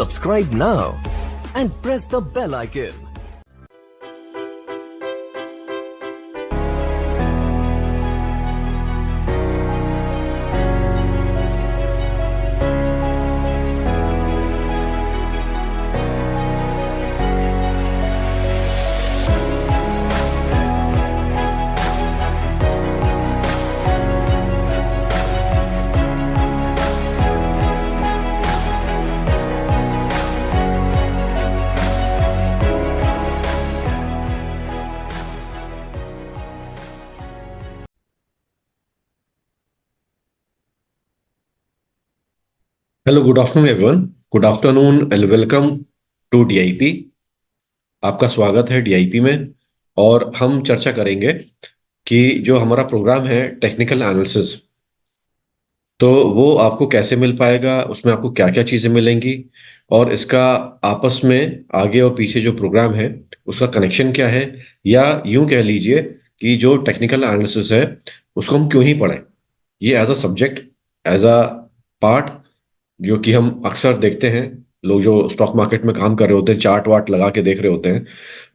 Subscribe now and press the bell icon. Hello, good afternoon everyone. Good afternoon and welcome to DIP. आपका स्वागत है DIP में। और हम चर्चा करेंगे कि जो हमारा प्रोग्राम है टेक्निकल एनालिसिस, तो वो आपको कैसे मिल पाएगा, उसमें आपको क्या क्या चीज़ें मिलेंगी और इसका आपस में आगे और पीछे जो प्रोग्राम है उसका कनेक्शन क्या है, या यूं कह लीजिए कि जो टेक्निकल एनालिसिस है उसको हम क्यों ही पढ़ें। ये as a subject, as a part, जो कि हम अक्सर देखते हैं, लोग जो स्टॉक मार्केट में काम कर रहे होते हैं चार्ट वार्ट लगा के देख रहे होते हैं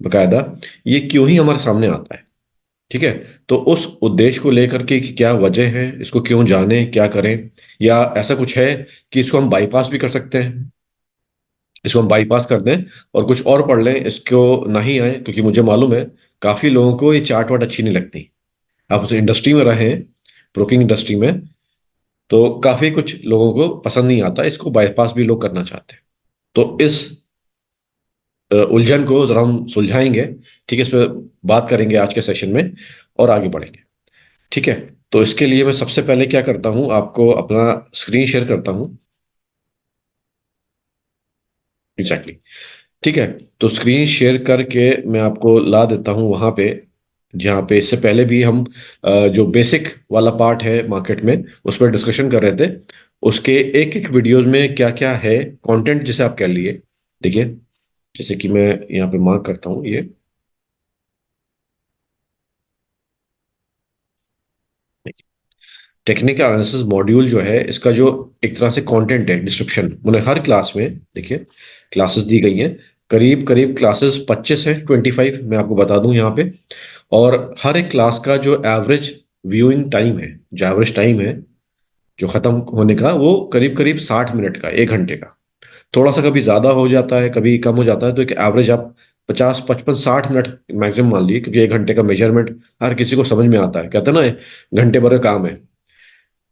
बकायदा, ये क्यों ही हमारे सामने आता है। ठीक है, तो उस उद्देश्य को लेकर के कि क्या वजह है, इसको क्यों जाने, क्या करें, या ऐसा कुछ है कि इसको हम बाईपास भी कर सकते हैं, इसको हम बाईपास कर दें और कुछ और पढ़ लें, इसको नहीं आए। क्योंकि मुझे मालूम है काफी लोगों को ये चार्ट वार्ट अच्छी नहीं लगती। आप उस इंडस्ट्री में रहे, ब्रोकिंग इंडस्ट्री में, तो काफी कुछ लोगों को पसंद नहीं आता, इसको बाईपास भी लोग करना चाहते हैं। तो इस उलझन को जरा हम सुलझाएंगे। ठीक है, इस पर बात करेंगे आज के सेशन में और आगे बढ़ेंगे। ठीक है, तो इसके लिए मैं सबसे पहले क्या करता हूं, आपको अपना स्क्रीन शेयर करता हूं। एग्जैक्टली, ठीक है। तो स्क्रीन शेयर करके मैं आपको ला देता हूं वहां पे जहाँ पे इससे पहले भी हम जो बेसिक वाला पार्ट है मार्केट में उस पर डिस्कशन कर रहे थे। उसके एक एक वीडियोस में क्या क्या है, कंटेंट जिसे आप कह लिए। देखिए, जैसे कि मैं यहाँ पे मार्क करता हूँ ये। टेक्निकल एनालिसिस मॉड्यूल जो है, इसका जो एक तरह से कंटेंट है, डिस्क्रिप्शन, मैंने हर क्लास में देखिए क्लासेस दी गई हैं। करीब करीब क्लासेस 25 हैं, 25 मैं आपको बता दूं यहाँ पे। और हर एक क्लास का जो एवरेज व्यूइंग टाइम है, जो एवरेज टाइम है जो खत्म होने का, वो करीब करीब 60 मिनट का, 1 घंटे का। थोड़ा सा कभी ज्यादा हो जाता है, कभी कम हो जाता है, तो एक एवरेज आप 50 55 60 मिनट मैक्सिमम मान लीजिए। क्योंकि 1 घंटे का मेजरमेंट हर किसी को समझ में आता है, कहते हैं ना घंटे भर का काम है।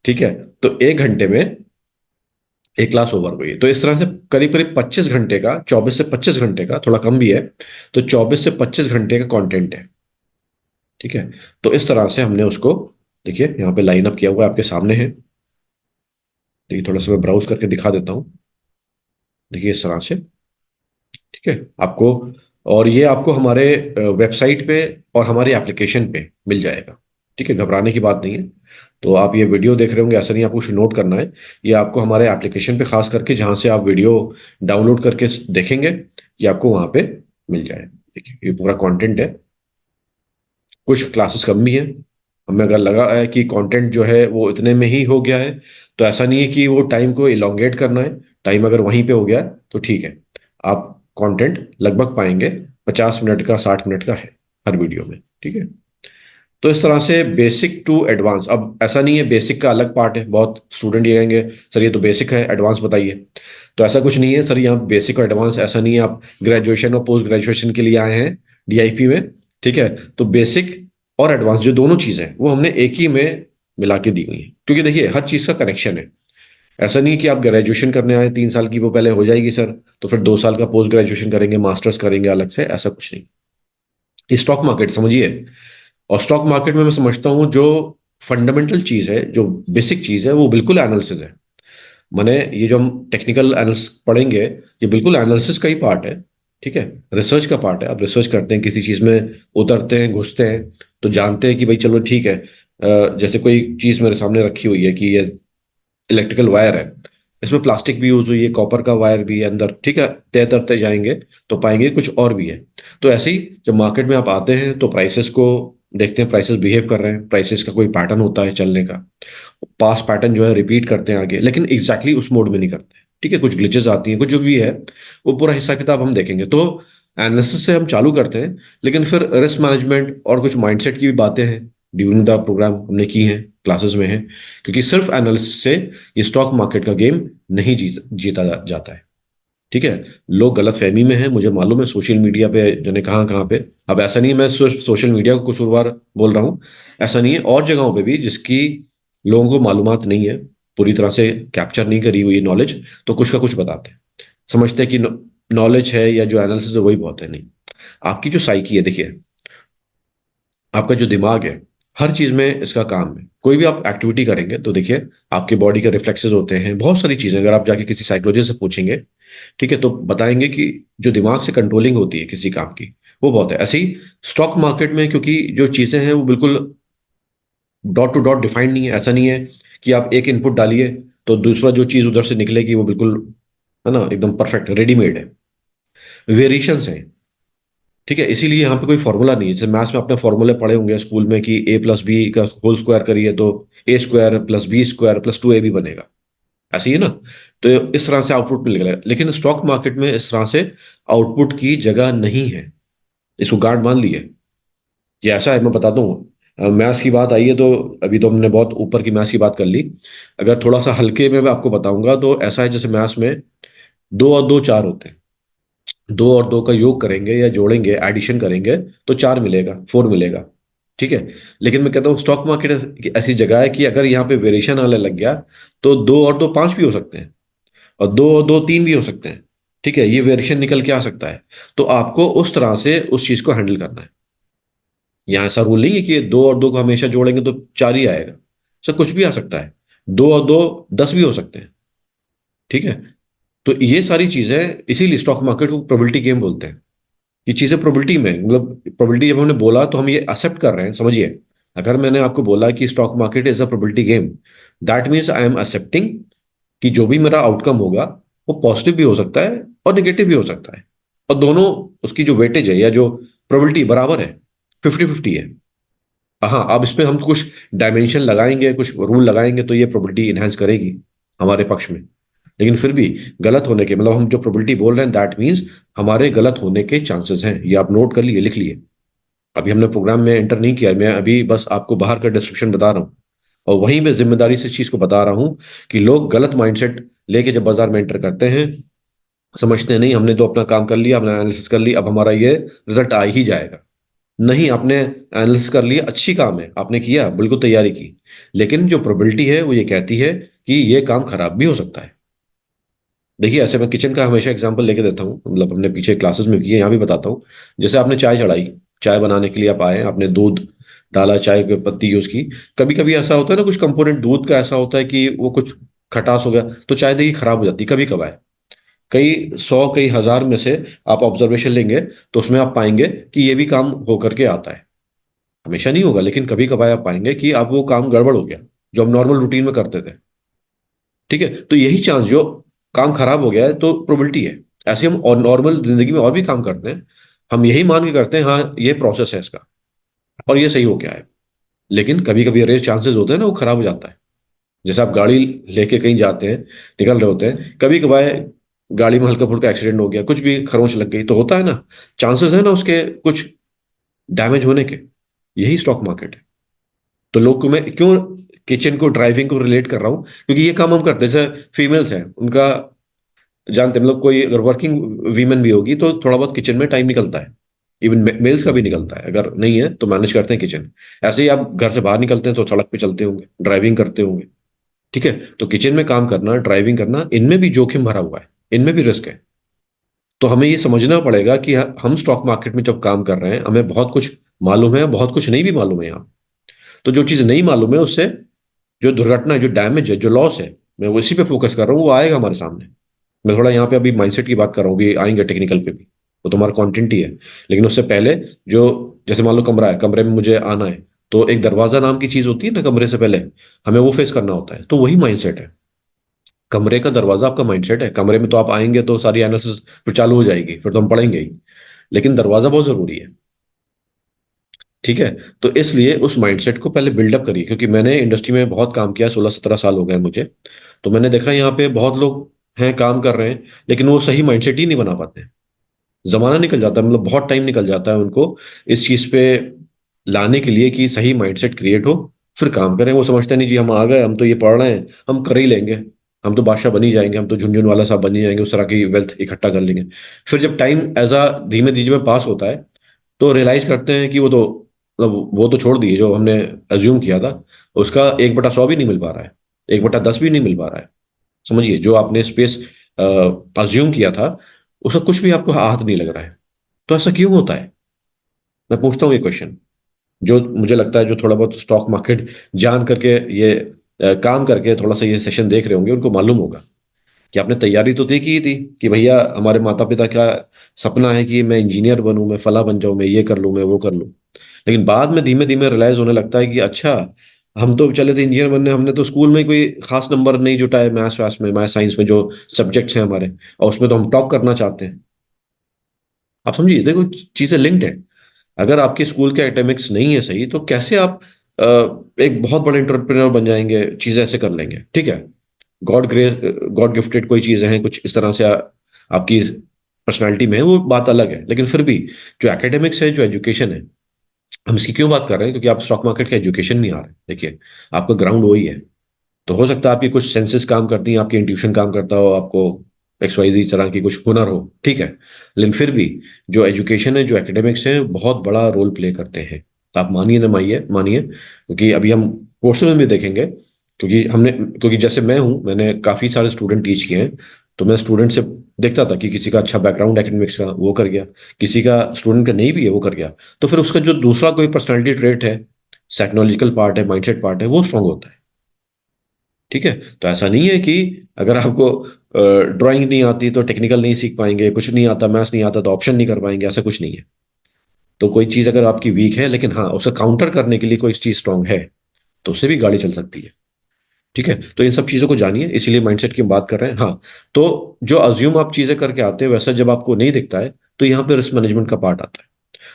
ठीक है, तो 1 घंटे में एक क्लास ओवर हुई है। तो इस तरह से करीब करीब 25 घंटे का, 24 से 25 घंटे का, थोड़ा कम भी है, तो 24 से 25 घंटे का कंटेंट है। ठीक है, तो इस तरह से हमने उसको, देखिए यहाँ पे लाइन अप किया हुआ है, आपके सामने है। देखिए, थोड़ा सा मैं ब्राउज करके दिखा देता हूँ। देखिए इस तरह से। ठीक है आपको, और ये आपको हमारे वेबसाइट पे और हमारे एप्लीकेशन पे मिल जाएगा। ठीक है, घबराने की बात नहीं है। तो आप ये वीडियो देख रहे होंगे, ऐसा नहीं आपको कुछ नोट करना है। ये आपको हमारे एप्लीकेशन पे खास करके, जहाँ से आप वीडियो डाउनलोड करके देखेंगे, ये आपको वहाँ पे मिल जाए। देखिए ये पूरा कंटेंट है। कुछ क्लासेस कम भी हैं। हमें अगर लगा है कि कंटेंट जो है वो इतने में ही हो गया है, तो ऐसा नहीं है कि वो टाइम को इलोंगेट करना है। टाइम अगर वहीं पे हो गया तो ठीक है, आप कंटेंट लगभग पाएंगे 50 मिनट का, 60 मिनट का है हर वीडियो में। ठीक है, तो इस तरह से बेसिक टू एडवांस। अब ऐसा नहीं है बेसिक का अलग पार्ट है, बहुत स्टूडेंट ये कहेंगे सर ये तो बेसिक है, एडवांस बताइए। तो ऐसा कुछ नहीं है सर, यहाँ बेसिक और एडवांस ऐसा नहीं है। आप ग्रेजुएशन और पोस्ट ग्रेजुएशन के लिए आए हैं डीआईपी में। ठीक है, तो बेसिक और एडवांस जो दोनों चीजें हैं वो हमने एक ही में मिला के दी हुई है। क्योंकि देखिए हर चीज का कनेक्शन है। ऐसा नहीं है कि आप ग्रेजुएशन करने आए 3 साल की, वो पहले हो जाएगी सर, तो फिर 2 साल का पोस्ट ग्रेजुएशन करेंगे, मास्टर्स करेंगे अलग से, ऐसा कुछ नहीं। स्टॉक मार्केट समझिए, और स्टॉक मार्केट में मैं समझता हूँ जो फंडामेंटल चीज है, जो बेसिक चीज है, वो बिल्कुल एनालिसिस है। माने ये जो हम टेक्निकल एनालिसिस पढ़ेंगे, ये बिल्कुल एनालिसिस का ही पार्ट है। ठीक है, रिसर्च का पार्ट है। आप रिसर्च करते हैं किसी चीज में, उतरते हैं, घुसते हैं, तो जानते हैं कि भाई चलो ठीक है। जैसे कोई चीज मेरे सामने रखी हुई है कि ये इलेक्ट्रिकल वायर है, इसमें प्लास्टिक भी यूज हुई है, कॉपर का वायर भी है अंदर। ठीक है, तय तरते जाएंगे तो पाएंगे कुछ और भी है। तो ऐसे ही जब मार्केट में आप आते हैं तो प्राइसेस को देखते हैं, प्राइसेस बिहेव कर रहे हैं, प्राइसेस का कोई पैटर्न होता है चलने का। पास्ट पैटर्न जो है रिपीट करते हैं आगे, लेकिन एग्जैक्टली उस मोड में नहीं करते। ठीक है, कुछ ग्लिचेस आती हैं, कुछ जो भी है, वो पूरा हिसाब किताब हम देखेंगे। तो एनालिसिस से हम चालू करते हैं, लेकिन फिर रिस्क मैनेजमेंट और कुछ माइंडसेट की भी बातें हैं ड्यूरिंग द प्रोग्राम हमने की हैं, क्लासेस में हैं, क्योंकि सिर्फ एनालिसिस से ये स्टॉक मार्केट का गेम नहीं जीता जाता है। ठीक है, लोग गलत फहमी में हैं, मुझे मालूम है, सोशल मीडिया पे जाने कहाँ कहाँ पे। अब ऐसा नहीं है मैं सिर्फ सोशल मीडिया को कसूरवार बोल रहा हूँ, ऐसा नहीं है, और जगहों पे भी जिसकी लोगों को मालूमात नहीं है, पूरी तरह से कैप्चर नहीं करी हुई नॉलेज, तो कुछ का कुछ बताते हैं, समझते हैं कि नॉलेज है या जो एनालिसिस है वही बहुत है। नहीं, आपकी जो साइकी है, देखिए, आपका जो दिमाग है, हर चीज में इसका काम है। कोई भी आप एक्टिविटी करेंगे तो देखिए, आपके बॉडी के रिफ्लेक्सेस होते हैं, बहुत सारी चीजें, अगर आप जाके किसी साइकोलॉजिस्ट से पूछेंगे, ठीक है, तो बताएंगे कि जो दिमाग से कंट्रोलिंग होती है किसी काम की, वो बहुत है। ऐसे ही स्टॉक मार्केट में, क्योंकि जो चीजें हैं वो बिल्कुल डॉट टू डॉट डिफाइंड नहीं है, ऐसा नहीं है कि आप एक इनपुट डालिए तो दूसरा जो चीज उधर से निकलेगी वो बिल्कुल, है ना, एकदम परफेक्ट रेडीमेड है, वेरिएशंस हैं। ठीक है, इसीलिए यहाँ पे कोई फॉर्मूला नहीं है। जैसे मैथ्स में आपने फॉर्मूले पढ़े होंगे स्कूल में कि ए प्लस बी का होल स्क्वायर करिए तो A square plus B square plus 2ab बनेगा, ऐसे ही है ना। तो इस तरह से आउटपुट मिलेगा, लेकिन स्टॉक मार्केट में इस तरह से आउटपुट की जगह नहीं है, इसको गांठ मान लिए। ये ऐसा है, मैं बताता हूँ, मैथ्स की बात आई है तो अभी तो हमने बहुत ऊपर की मैथ्स की बात कर ली। अगर थोड़ा सा हल्के में मैं आपको बताऊंगा तो ऐसा है, जैसे मैथ्स में दो और दो चार होते हैं, दो और दो का योग करेंगे या जोड़ेंगे, एडिशन करेंगे, तो चार मिलेगा, फोर मिलेगा। ठीक है, लेकिन मैं कहता हूँ स्टॉक मार्केट ऐसी जगह है कि अगर यहाँ पे वेरिएशन आने लग गया तो दो और दो पांच भी हो सकते हैं, और दो और दो तीन भी हो सकते हैं। ठीक है, ये वेरिएशन निकल के आ सकता है। तो आपको उस तरह से उस चीज को हैंडल करना है। यहाँ ऐसा रूल नहीं है कि दो और दो को हमेशा जोड़ेंगे तो चार ही आएगा, सर कुछ भी आ सकता है, दो और दो 10 भी हो सकते हैं। ठीक है, तो ये सारी चीजें, इसीलिए स्टॉक मार्केट को प्रोबेबिलिटी गेम बोलते हैं। ये चीजें प्रोबेबिलिटी में, मतलब प्रोबेबिलिटी जब हमने बोला तो हम ये एक्सेप्ट कर रहे हैं, समझिए। अगर मैंने आपको बोला कि stock market is a probability game, that means I am accepting कि जो भी मेरा आउटकम होगा वो पॉजिटिव भी हो सकता है और नेगेटिव भी हो सकता है, और दोनों उसकी जो वेटेज है या जो प्रोबेबिलिटी बराबर है, 50-50 है। हाँ, अब इसमें हम कुछ डायमेंशन लगाएंगे, कुछ रूल लगाएंगे तो ये प्रोबेबिलिटी इनहेंस करेगी हमारे पक्ष में। लेकिन फिर भी गलत होने के, मतलब हम जो प्रोबेबिलिटी बोल रहे हैं दैट मीन्स हमारे गलत होने के चांसेस हैं, ये आप नोट कर लिए, लिख लिए। अभी हमने प्रोग्राम में एंटर नहीं किया, मैं अभी बस आपको बाहर का डिस्क्रिप्शन बता रहा हूँ, और वहीं मैं जिम्मेदारी से इस चीज को बता रहा हूँ कि लोग गलत माइंडसेट लेके जब बाजार में एंटर करते हैं, समझते हैं नहीं हमने तो अपना काम कर लिया, हमने एनालिसिस कर लिया, अब हमारा ये रिजल्ट आ ही जाएगा। नहीं, आपने एनालिसिस कर लिया, अच्छी काम है, आपने किया, बिल्कुल तैयारी की, लेकिन जो प्रोबेबिलिटी है वो ये कहती है कि ये काम खराब भी हो सकता है। देखिए, ऐसे मैं किचन का हमेशा एग्जांपल लेके देता हूँ, मतलब हमने पीछे क्लासेस में भी किया, यहाँ भी बताता हूँ। जैसे आपने चाय चढ़ाई, चाय बनाने के लिए आप आए, आपने दूध डाला, चाय की पत्ती यूज की। कभी कभी ऐसा होता है ना, कुछ कंपोनेंट दूध का ऐसा होता है कि वो कुछ खटास हो गया तो चाय देखिए खराब हो जाती है, कभी कभार। कई सौ कई हजार में से आप ऑब्जर्वेशन लेंगे तो उसमें आप पाएंगे कि ये भी काम होकर के आता है। हमेशा नहीं होगा, लेकिन कभी कभार आप पाएंगे कि आप वो काम गड़बड़ हो गया जो हम नॉर्मल रूटीन में करते थे। ठीक है, तो यही चांस जो काम खराब हो गया है तो प्रोबेबिलिटी है। ऐसे हम और नॉर्मल जिंदगी में और भी काम करते हैं, हम यही मान के करते हैं हाँ ये प्रोसेस है इसका और ये सही हो गया है, लेकिन कभी कभी रेयर चांसेस होते हैं ना, वो खराब हो जाता है। जैसे आप गाड़ी लेके कहीं जाते हैं, निकल रहे होते हैं, कभी कभार गाड़ी में हल्का फुल्का एक्सीडेंट हो गया, कुछ भी खरोंच लग गई, तो होता है ना, चांसेस है ना उसके कुछ डैमेज होने के। यही स्टॉक मार्केट है। तो लोग को मैं क्यों किचन को ड्राइविंग को रिलेट कर रहा हूँ, क्योंकि ये काम हम करते हैं। जैसे फीमेल्स हैं उनका, जानते हैं, मतलब कोई अगर वर्किंग वीमेन भी होगी तो थोड़ा बहुत किचन में टाइम निकलता है। इवन मेल्स का भी निकलता है, अगर नहीं है तो मैनेज करते हैं किचन। ऐसे ही आप घर से बाहर निकलते हैं तो सड़क पे चलते होंगे, ड्राइविंग करते होंगे। ठीक है, तो किचन में काम करना, ड्राइविंग करना, इनमें भी जोखिम भरा हुआ है, इनमें भी रिस्क है। तो हमें ये समझना पड़ेगा कि हम स्टॉक मार्केट में जब काम कर रहे हैं हमें बहुत कुछ मालूम है, बहुत कुछ नहीं भी मालूम है यहाँ। तो जो चीज़ नहीं मालूम है उससे जो दुर्घटना है, जो डैमेज है, जो लॉस है, मैं वो इसी पे फोकस कर रहा हूँ, वो आएगा हमारे सामने। मैं थोड़ा यहाँ पे अभी माइंडसेट की बात कर रहा हूँ, अभी आएंगे टेक्निकल पे भी, वो तुम्हारा कंटेंट ही है। लेकिन उससे पहले जो, जैसे मान लो कमरा है, कमरे में मुझे आना है, तो एक दरवाजा नाम की चीज होती है ना कमरे से पहले, हमें वो फेस करना होता है, तो वही माइंडसेट है। कमरे का दरवाजा आपका माइंडसेट है, कमरे में तो आप आएंगे तो सारी एनालिसिस फिर चालू हो जाएगी, फिर तो हम पढ़ेंगे ही, लेकिन दरवाजा बहुत जरूरी है। ठीक है, तो इसलिए उस माइंडसेट को पहले बिल्डअप करिए, क्योंकि मैंने इंडस्ट्री में बहुत काम किया, 16-17 साल हो गए मुझे। तो मैंने देखा यहाँ पे बहुत लोग हैं, काम कर रहे हैं, लेकिन वो सही माइंडसेट ही नहीं बना पाते हैं। जमाना निकल जाता है, मतलब बहुत टाइम निकल जाता है उनको इस चीज पे लाने के लिए कि सही माइंडसेट क्रिएट हो, फिर काम करें। वो समझते नहीं जी हम आ गए, हम तो ये पढ़ रहे हैं, हम कर ही लेंगे, हम तो बादशाह बन ही जाएंगे, हम तो झुनझुन वाला साहब बन ही जाएंगे, उस तरह की वेल्थ इकट्ठा कर लेंगे। फिर जब टाइम एज अ धीमे धीमे पास होता है, तो रियलाइज करते हैं कि वो तो, मतलब वो तो छोड़ दिए, जो हमने अज्यूम किया था उसका 1/100 भी नहीं मिल पा रहा है, 1/10 भी नहीं मिल पा रहा है। समझिए, जो आपने स्पेस अज्यूम किया था उसका कुछ भी आपको हाथ नहीं लग रहा है। तो ऐसा क्यों होता है? मैं पूछता हूँ ये क्वेश्चन, जो मुझे लगता है जो थोड़ा बहुत स्टॉक मार्केट जान करके ये काम करके थोड़ा सा ये सेशन देख रहे होंगे, उनको मालूम होगा कि आपने तैयारी तो तय की थी कि भैया हमारे माता पिता का सपना है कि मैं इंजीनियर बनूं, मैं फला बन जाऊं, मैं ये कर लूं, मैं वो कर लूं। लेकिन बाद में धीमे धीमे रियलाइज होने लगता है कि अच्छा, हम तो चले थे इंजीनियर बनने, हमने तो स्कूल में कोई खास नंबर नहीं जुटाए, मैथ्स वैथ्स में, मैथ साइंस में जो सब्जेक्ट्स हैं हमारे, और उसमें तो हम टॉप करना चाहते हैं। आप समझिए, देखो चीजें लिंक्ड है। अगर आपके स्कूल के एकेडमिक्स नहीं है सही, तो कैसे आप एक बहुत बड़े एंटरप्रेन्योर बन जाएंगे, चीजें ऐसे कर लेंगे? ठीक है, गॉड ग्रेस, गॉड गिफ्टेड कोई चीजें हैं कुछ इस तरह से आपकी पर्सनालिटी में है, वो बात अलग है। लेकिन फिर भी जो एकेडमिक्स है, जो एजुकेशन है, हम इसकी क्यों बात कर रहे हैं? क्योंकि आप स्टॉक मार्केट के एजुकेशन नहीं आ रहे। देखिए, आपका ग्राउंड वही है। तो हो सकता है आपकी कुछ सेंसेस काम करती हैं, आपकी इंट्यूशन काम करता हो, आपको XYZ तरह की कुछ हुनर हो, ठीक है। लेकिन फिर भी जो एजुकेशन है, जो एकेडमिक्स है, बहुत बड़ा रोल प्ले करते हैं। तो आप मानिए ना मानिए मानिए, क्योंकि अभी हम कोर्सेज में भी देखेंगे। क्योंकि जैसे मैं हूँ, मैंने काफी सारे स्टूडेंट टीच किए हैं, तो मैं स्टूडेंट से देखता था कि किसी का अच्छा बैकग्राउंड एकेडमिक्स का, वो कर गया, किसी का स्टूडेंट का नहीं भी है, वो कर गया। तो फिर उसका जो दूसरा कोई पर्सनैलिटी ट्रेट है, साइकोलॉजिकल पार्ट है, माइंडसेट पार्ट है, वो स्ट्रांग होता है। ठीक है। तो ऐसा नहीं है कि अगर आपको ड्राइंग नहीं आती तो टेक्निकल नहीं सीख पाएंगे, कुछ नहीं आता, मैथ्स नहीं आता तो ऑप्शन नहीं कर पाएंगे, ऐसा कुछ नहीं है। तो कोई चीज अगर आपकी वीक है, लेकिन हाँ उसे काउंटर करने के लिए कोई चीज स्ट्रांग है, तो उससे भी गाड़ी चल सकती है। ठीक है, तो इन सब चीजों को जानिए, इसीलिए माइंडसेट की हम बात कर रहे हैं। हाँ, तो जो अज्यूम आप चीजें करके आते हैं, वैसा जब आपको नहीं दिखता है, तो यहाँ पे रिस्क मैनेजमेंट का पार्ट आता है।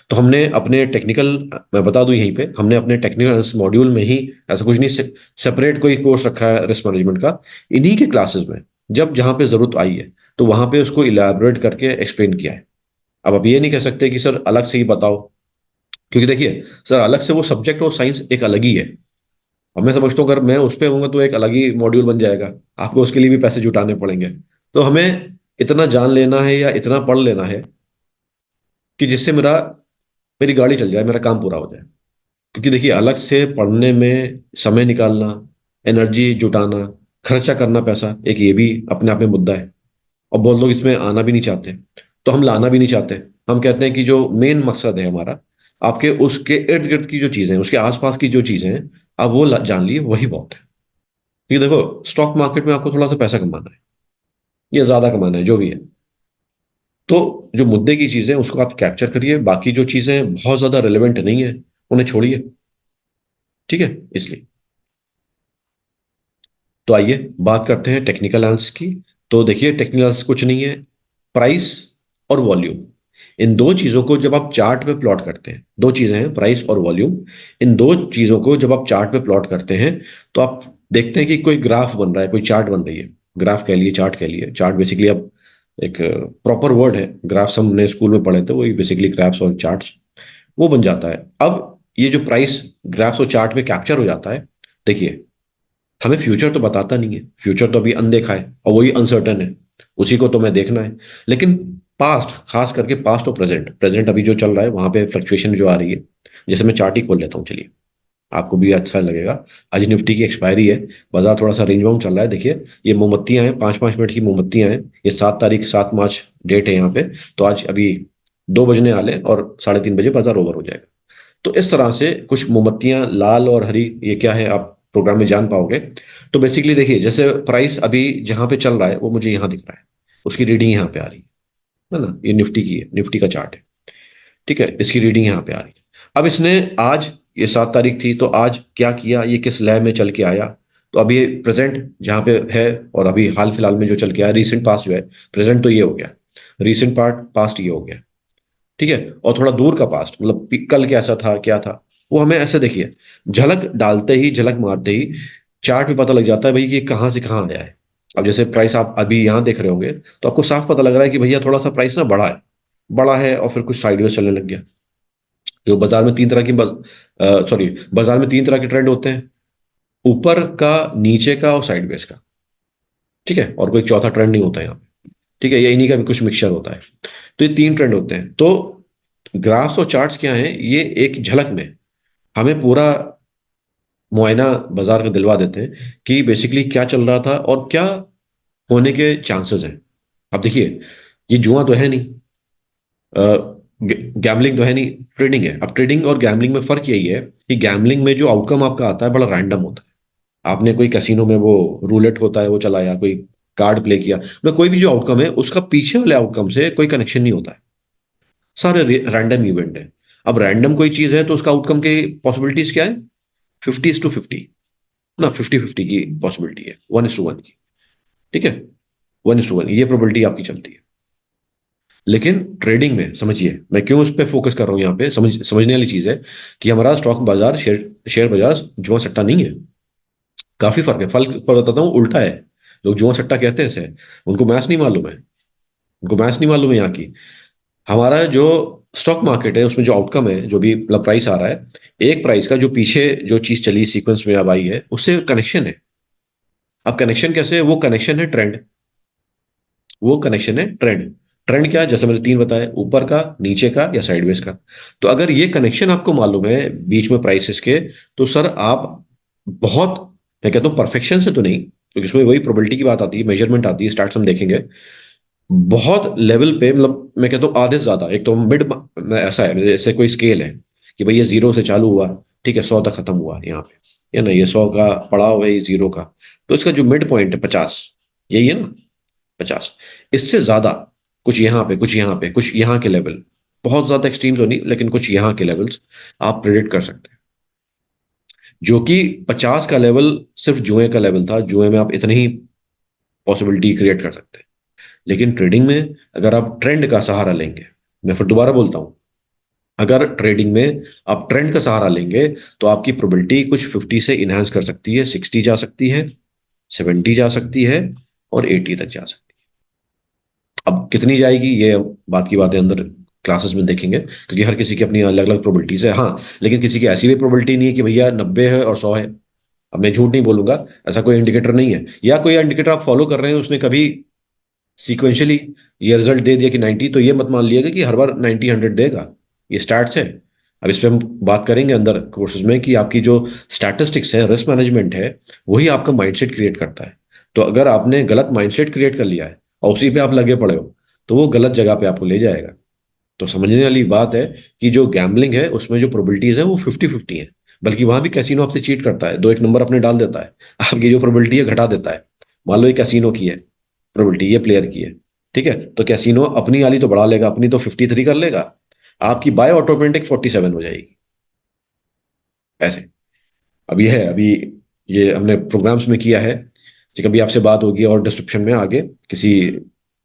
तो हमने अपने टेक्निकल, मैं बता दूं यहीं पे, हमने अपने टेक्निकल मॉड्यूल में ही, ऐसा कुछ नहीं, सेपरेट कोई कोर्स रखा है रिस्क मैनेजमेंट का। इन्हीं के क्लासेस में जब जहां पे जरूरत आई है, तो वहां पे उसको इलेबोरेट करके एक्सप्लेन किया है। अब आप ये नहीं कह सकते कि सर अलग से ही बताओ, क्योंकि देखिए सर, अलग से वो सब्जेक्ट और साइंस एक अलग ही है। और मैं समझता हूँ अगर मैं उस पर होऊंगा तो एक अलग ही मॉड्यूल बन जाएगा, आपको उसके लिए भी पैसे जुटाने पड़ेंगे। तो हमें इतना जान लेना है या इतना पढ़ लेना है कि जिससे मेरी गाड़ी चल जाए, मेरा काम पूरा हो जाए। क्योंकि देखिए, अलग से पढ़ने में समय निकालना, एनर्जी जुटाना, खर्चा करना पैसा, एक ये भी अपने आप में मुद्दा है। और बहुत लोग इसमें आना भी नहीं चाहते, तो हम लाना भी नहीं चाहते। हम कहते हैं कि जो मेन मकसद है हमारा, आपके उसके इर्द गिर्द की जो चीजें हैं, उसके आसपास की जो चीजें हैं, आप वो जान लिए, वही बहुत है। क्योंकि देखो, स्टॉक मार्केट में आपको थोड़ा सा पैसा कमाना है या ज्यादा कमाना है, जो भी है। तो जो मुद्दे की चीजें हैं उसको आप कैप्चर करिए, बाकी जो चीजें बहुत ज्यादा रिलेवेंट नहीं है उन्हें छोड़िए। ठीक है, इसलिए तो आइए बात करते हैं टेक्निकल एनालिसिस की। तो देखिए, टेक्निकल एनालिसिस कुछ नहीं है, प्राइस और वॉल्यूम, इन दो चीजों को जब आप चार्ट पे प्लॉट करते हैं, दो चीजें हैं प्राइस और वॉल्यूम, इन दो चीजों को जब आप चार्ट पे प्लॉट करते हैं, तो आप देखते हैं कि कोई ग्राफ बन रहा है, कोई चार्ट बन रही है। ग्राफ कह लिए, चार्ट कह लिए, चार्ट बेसिकली अब एक प्रॉपर वर्ड है। ग्राफ्स हमने स्कूल में पढ़े थे, वही बेसिकली ग्राफ्स और चार्ट्स, वो बन जाता है। अब ये जो प्राइस ग्राफ्स और चार्ट में कैप्चर हो जाता है, देखिए, हमें फ्यूचर तो बताता नहीं है, फ्यूचर तो अभी अनदेखा है और वही अनसर्टन है, उसी को तो मैं देखना है। लेकिन पास्ट, खास करके पास्ट और प्रेजेंट, प्रेजेंट अभी जो चल रहा है वहां पे फ्लक्चुएशन जो आ रही है, जैसे मैं चार्ट ही खोल लेता हूँ, चलिए, आपको भी अच्छा लगेगा। आज निफ्टी की एक्सपायरी है, बाजार थोड़ा सा रेंज बाउंड चल रहा है। देखिए, ये मोमबत्तियां हैं, 5-5 मिनट की मोमबत्तियां हैं। ये 7 तारीख, 7 मार्च डेट है यहाँ पे। तो आज अभी 2 बजने वाले हैं और 3:30 बजे बाजार ओवर हो जाएगा। तो इस तरह से कुछ मोमबत्तियां लाल और हरी, ये क्या है आप प्रोग्राम में जान पाओगे। तो बेसिकली देखिए, जैसे प्राइस अभी जहां पे चल रहा है वो मुझे यहाँ दिख रहा है, उसकी रीडिंग यहाँ पे आ रही है ना, ये निफ्टी की है, निफ्टी का चार्ट है। ठीक है, इसकी रीडिंग यहाँ पे आ रही है। अब इसने आज, ये 7 तारीख थी, तो आज क्या किया, ये किस लय में चल के आया। तो अभी ये प्रेजेंट जहाँ पे है, और अभी हाल फिलहाल में जो चल के आया, रिसेंट पास्ट जो है, प्रेजेंट तो ये हो गया, रिसेंट पार्ट पास्ट ये हो गया। ठीक है, और थोड़ा दूर का पास्ट, मतलब कल कैसा था, क्या था, वो हमें ऐसे देखिए, झलक डालते ही, झलक मारते ही चार्ट पे पता लग जाता है भाई कि ये कहाँ से कहाँ आया है। अब जैसे प्राइस आप अभी यहाँ देख रहे होंगे, तो आपको साफ पता लग रहा है कि भैया थोड़ा सा प्राइस ना बड़ा है और फिर कुछ साइडवेज चलने लग गया। जो बाजार में तीन तरह की सॉरी, बाजार में तीन तरह के ट्रेंड होते हैं, ऊपर का, नीचे का और साइडवेज का। ठीक है, और कोई चौथा ट्रेंड नहीं होता यहाँ पे। ठीक है, ये इन्हीं का भी कुछ मिक्सचर होता है। तो ये तीन ट्रेंड होते हैं। तो ग्राफ्स और चार्ट्स क्या हैं, ये एक झलक में हमें पूरा मुआयना बाजार का दिलवा देते हैं कि बेसिकली क्या चल रहा था और क्या होने के चांसेस हैं। अब देखिए, ये जुआ तो है नहीं, गैम्बलिंग तो है नहीं, ट्रेडिंग है। अब ट्रेडिंग और गैम्बलिंग में फर्क यही है कि गैम्बलिंग में जो आउटकम आपका आता है बड़ा रैंडम होता है। आपने कोई कैसीनो में वो रूलेट होता है वो चलाया, कोई कार्ड प्ले किया, मतलब कोई भी जो आउटकम है उसका पीछे वाले आउटकम से कोई कनेक्शन नहीं होता है, सारे रैंडम इवेंट है। अब रैंडम कोई चीज है तो उसका आउटकम की पॉसिबिलिटीज क्या है, 50:50 ना, 50-50 की पॉसिबिलिटी है, 1:1 की। ठीक है, 1:1 ये प्रोबेबिलिटी आपकी चलती है। लेकिन ट्रेडिंग में समझिए, मैं क्यों उस पर फोकस कर रहा हूं, यहाँ पे समझने वाली चीज है कि हमारा स्टॉक बाजार, शेयर बाजार जुआ सट्टा नहीं है। काफी फर्क है। फर्क पर बताता हूँ, उल्टा है। लोग जुआ सट्टा कहते हैं इसे, उनको मैथ्स नहीं मालूम है, उनको मैथ्स नहीं मालूम है यहाँ की। हमारा जो स्टॉक मार्केट है उसमें जो आउटकम है, जो भी मतलब प्राइस आ रहा है, एक प्राइस का जो पीछे जो चीज चली सीक्वेंस में अब आई है उससे कनेक्शन है। अब कनेक्शन कैसे है, वो कनेक्शन है ट्रेंड, वो कनेक्शन है ट्रेंड। ट्रेंड क्या है, जैसे मैंने तीन बताया, ऊपर का, नीचे का या साइडवेज का। तो अगर ये कनेक्शन आपको मालूम है बीच में प्राइसेस के, तो सर आप बहुत, मैं कहता हूँ परफेक्शन से तो नहीं, क्योंकि इसमें वही प्रोबेबिलिटी की बात आती है, मेजरमेंट आती है, स्टार्ट हम देखेंगे बहुत लेवल पे, मतलब मैं कहता हूँ आधे से ज्यादा। एक तो मिड ऐसा है, जैसे कोई स्केल है कि भाई ये 0 से चालू हुआ, ठीक है, 100 तक खत्म हुआ यहाँ पे, या ना ये 100 का पड़ाव है, ये 0 का। तो इसका जो मिड पॉइंट है 50, यही है ना, 50। इससे ज्यादा कुछ यहाँ पे, कुछ यहाँ पे, कुछ यहाँ के लेवल, बहुत ज्यादा एक्सट्रीम तो नहीं लेकिन कुछ यहाँ के लेवल्स आप प्रिडिक्ट कर सकते हैं। जो कि 50 का लेवल सिर्फ जुए का लेवल था, जुए में आप इतनी ही पॉसिबिलिटी क्रिएट कर सकते हैं। लेकिन ट्रेडिंग में अगर आप ट्रेंड का सहारा लेंगे, मैं फिर दोबारा बोलता हूं, अगर ट्रेडिंग में आप ट्रेंड का सहारा लेंगे तो आपकी प्रोबेबिलिटी कुछ 50 से इनहेंस कर सकती है, 60 जा सकती है, 70 जा सकती है और 80 तक जा सकती है। अब कितनी जाएगी ये बात की बात है, अंदर क्लासेस में देखेंगे, क्योंकि हर किसी की अपनी अलग अलग प्रोबेबिलिटीज है। हाँ, लेकिन किसी की ऐसी भी प्रोबेबिलिटी नहीं है कि भैया 90 है और 100 है। अब मैं झूठ नहीं बोलूंगा, ऐसा कोई इंडिकेटर नहीं है, या कोई इंडिकेटर आप फॉलो कर रहे हैं उसने कभी सीक्वेंशियली ये रिजल्ट दे दिया कि 90, तो ये मत मान लिएगा कि हर बार 90 100 देगा। ये स्टैट्स है। अब इस पे हम बात करेंगे अंदर कोर्सेज में कि आपकी जो स्टैटिस्टिक्स है, रिस्क मैनेजमेंट है, वही आपका माइंडसेट क्रिएट करता है। तो अगर आपने गलत माइंडसेट क्रिएट कर लिया है और उसी पे आप लगे पड़े हो, तो वो गलत जगह पे आपको ले जाएगा। तो समझने वाली बात है कि जो गैम्बलिंग है उसमें जो प्रोबेबिलिटीज है वो 50-50 है। बल्कि वहां भी कैसीनो आपसे चीट करता है, दो एक नंबर अपने डाल देता है, आपकी जो प्रोबेबिलिटी है घटा देता है। मान लो ये कैसीनो की है प्रोबेबिलिटी, ये प्लेयर की है, ठीक है, तो कैसीनो अपनी वाली तो बढ़ा लेगा, अपनी तो 53 कर लेगा, आपकी बाय ऑटोमेटिक 47 हो जाएगी। ऐसे अभी है, अभी ये हमने प्रोग्राम्स में किया है। कि कभी आपसे बात होगी और डिस्क्रिप्शन में आगे किसी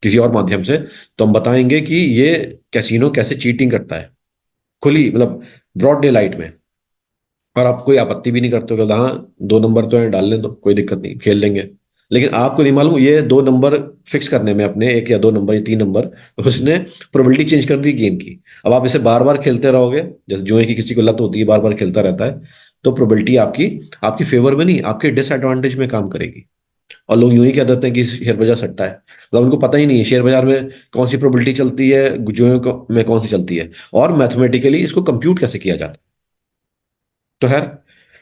किसी और माध्यम से, तो हम बताएंगे कि ये कैसीनो कैसे चीटिंग करता है, खुली मतलब ब्रॉड डे लाइट में। और आप कोई आपत्ति भी नहीं करते हो कि हाँ, दो नंबर तो है, डाल लें तो कोई दिक्कत नहीं, खेल लेंगे। लेकिन आपको नहीं मालूम ये दो नंबर फिक्स करने में, अपने एक या दो नंबर या तीन नंबर, उसने प्रोबेबिलिटी चेंज कर दी गेम की। अब आप इसे बार बार खेलते रहोगे, जैसे जो है कि किसी को लत होती है, बार बार खेलता रहता है, तो प्रोबेबिलिटी आपकी आपकी फेवर में नहीं, आपके डिसएडवांटेज में काम करेगी। और लोग यूं ही कह देते हैं कि शेयर बाजार सट्टा है, मतलब उनको पता ही नहीं है शेयर बाजार में कौन सी प्रोबेबिलिटी चलती है, में कौन सी चलती है, और मैथमेटिकली इसको कंप्यूट कैसे किया जाता है। तो खैर,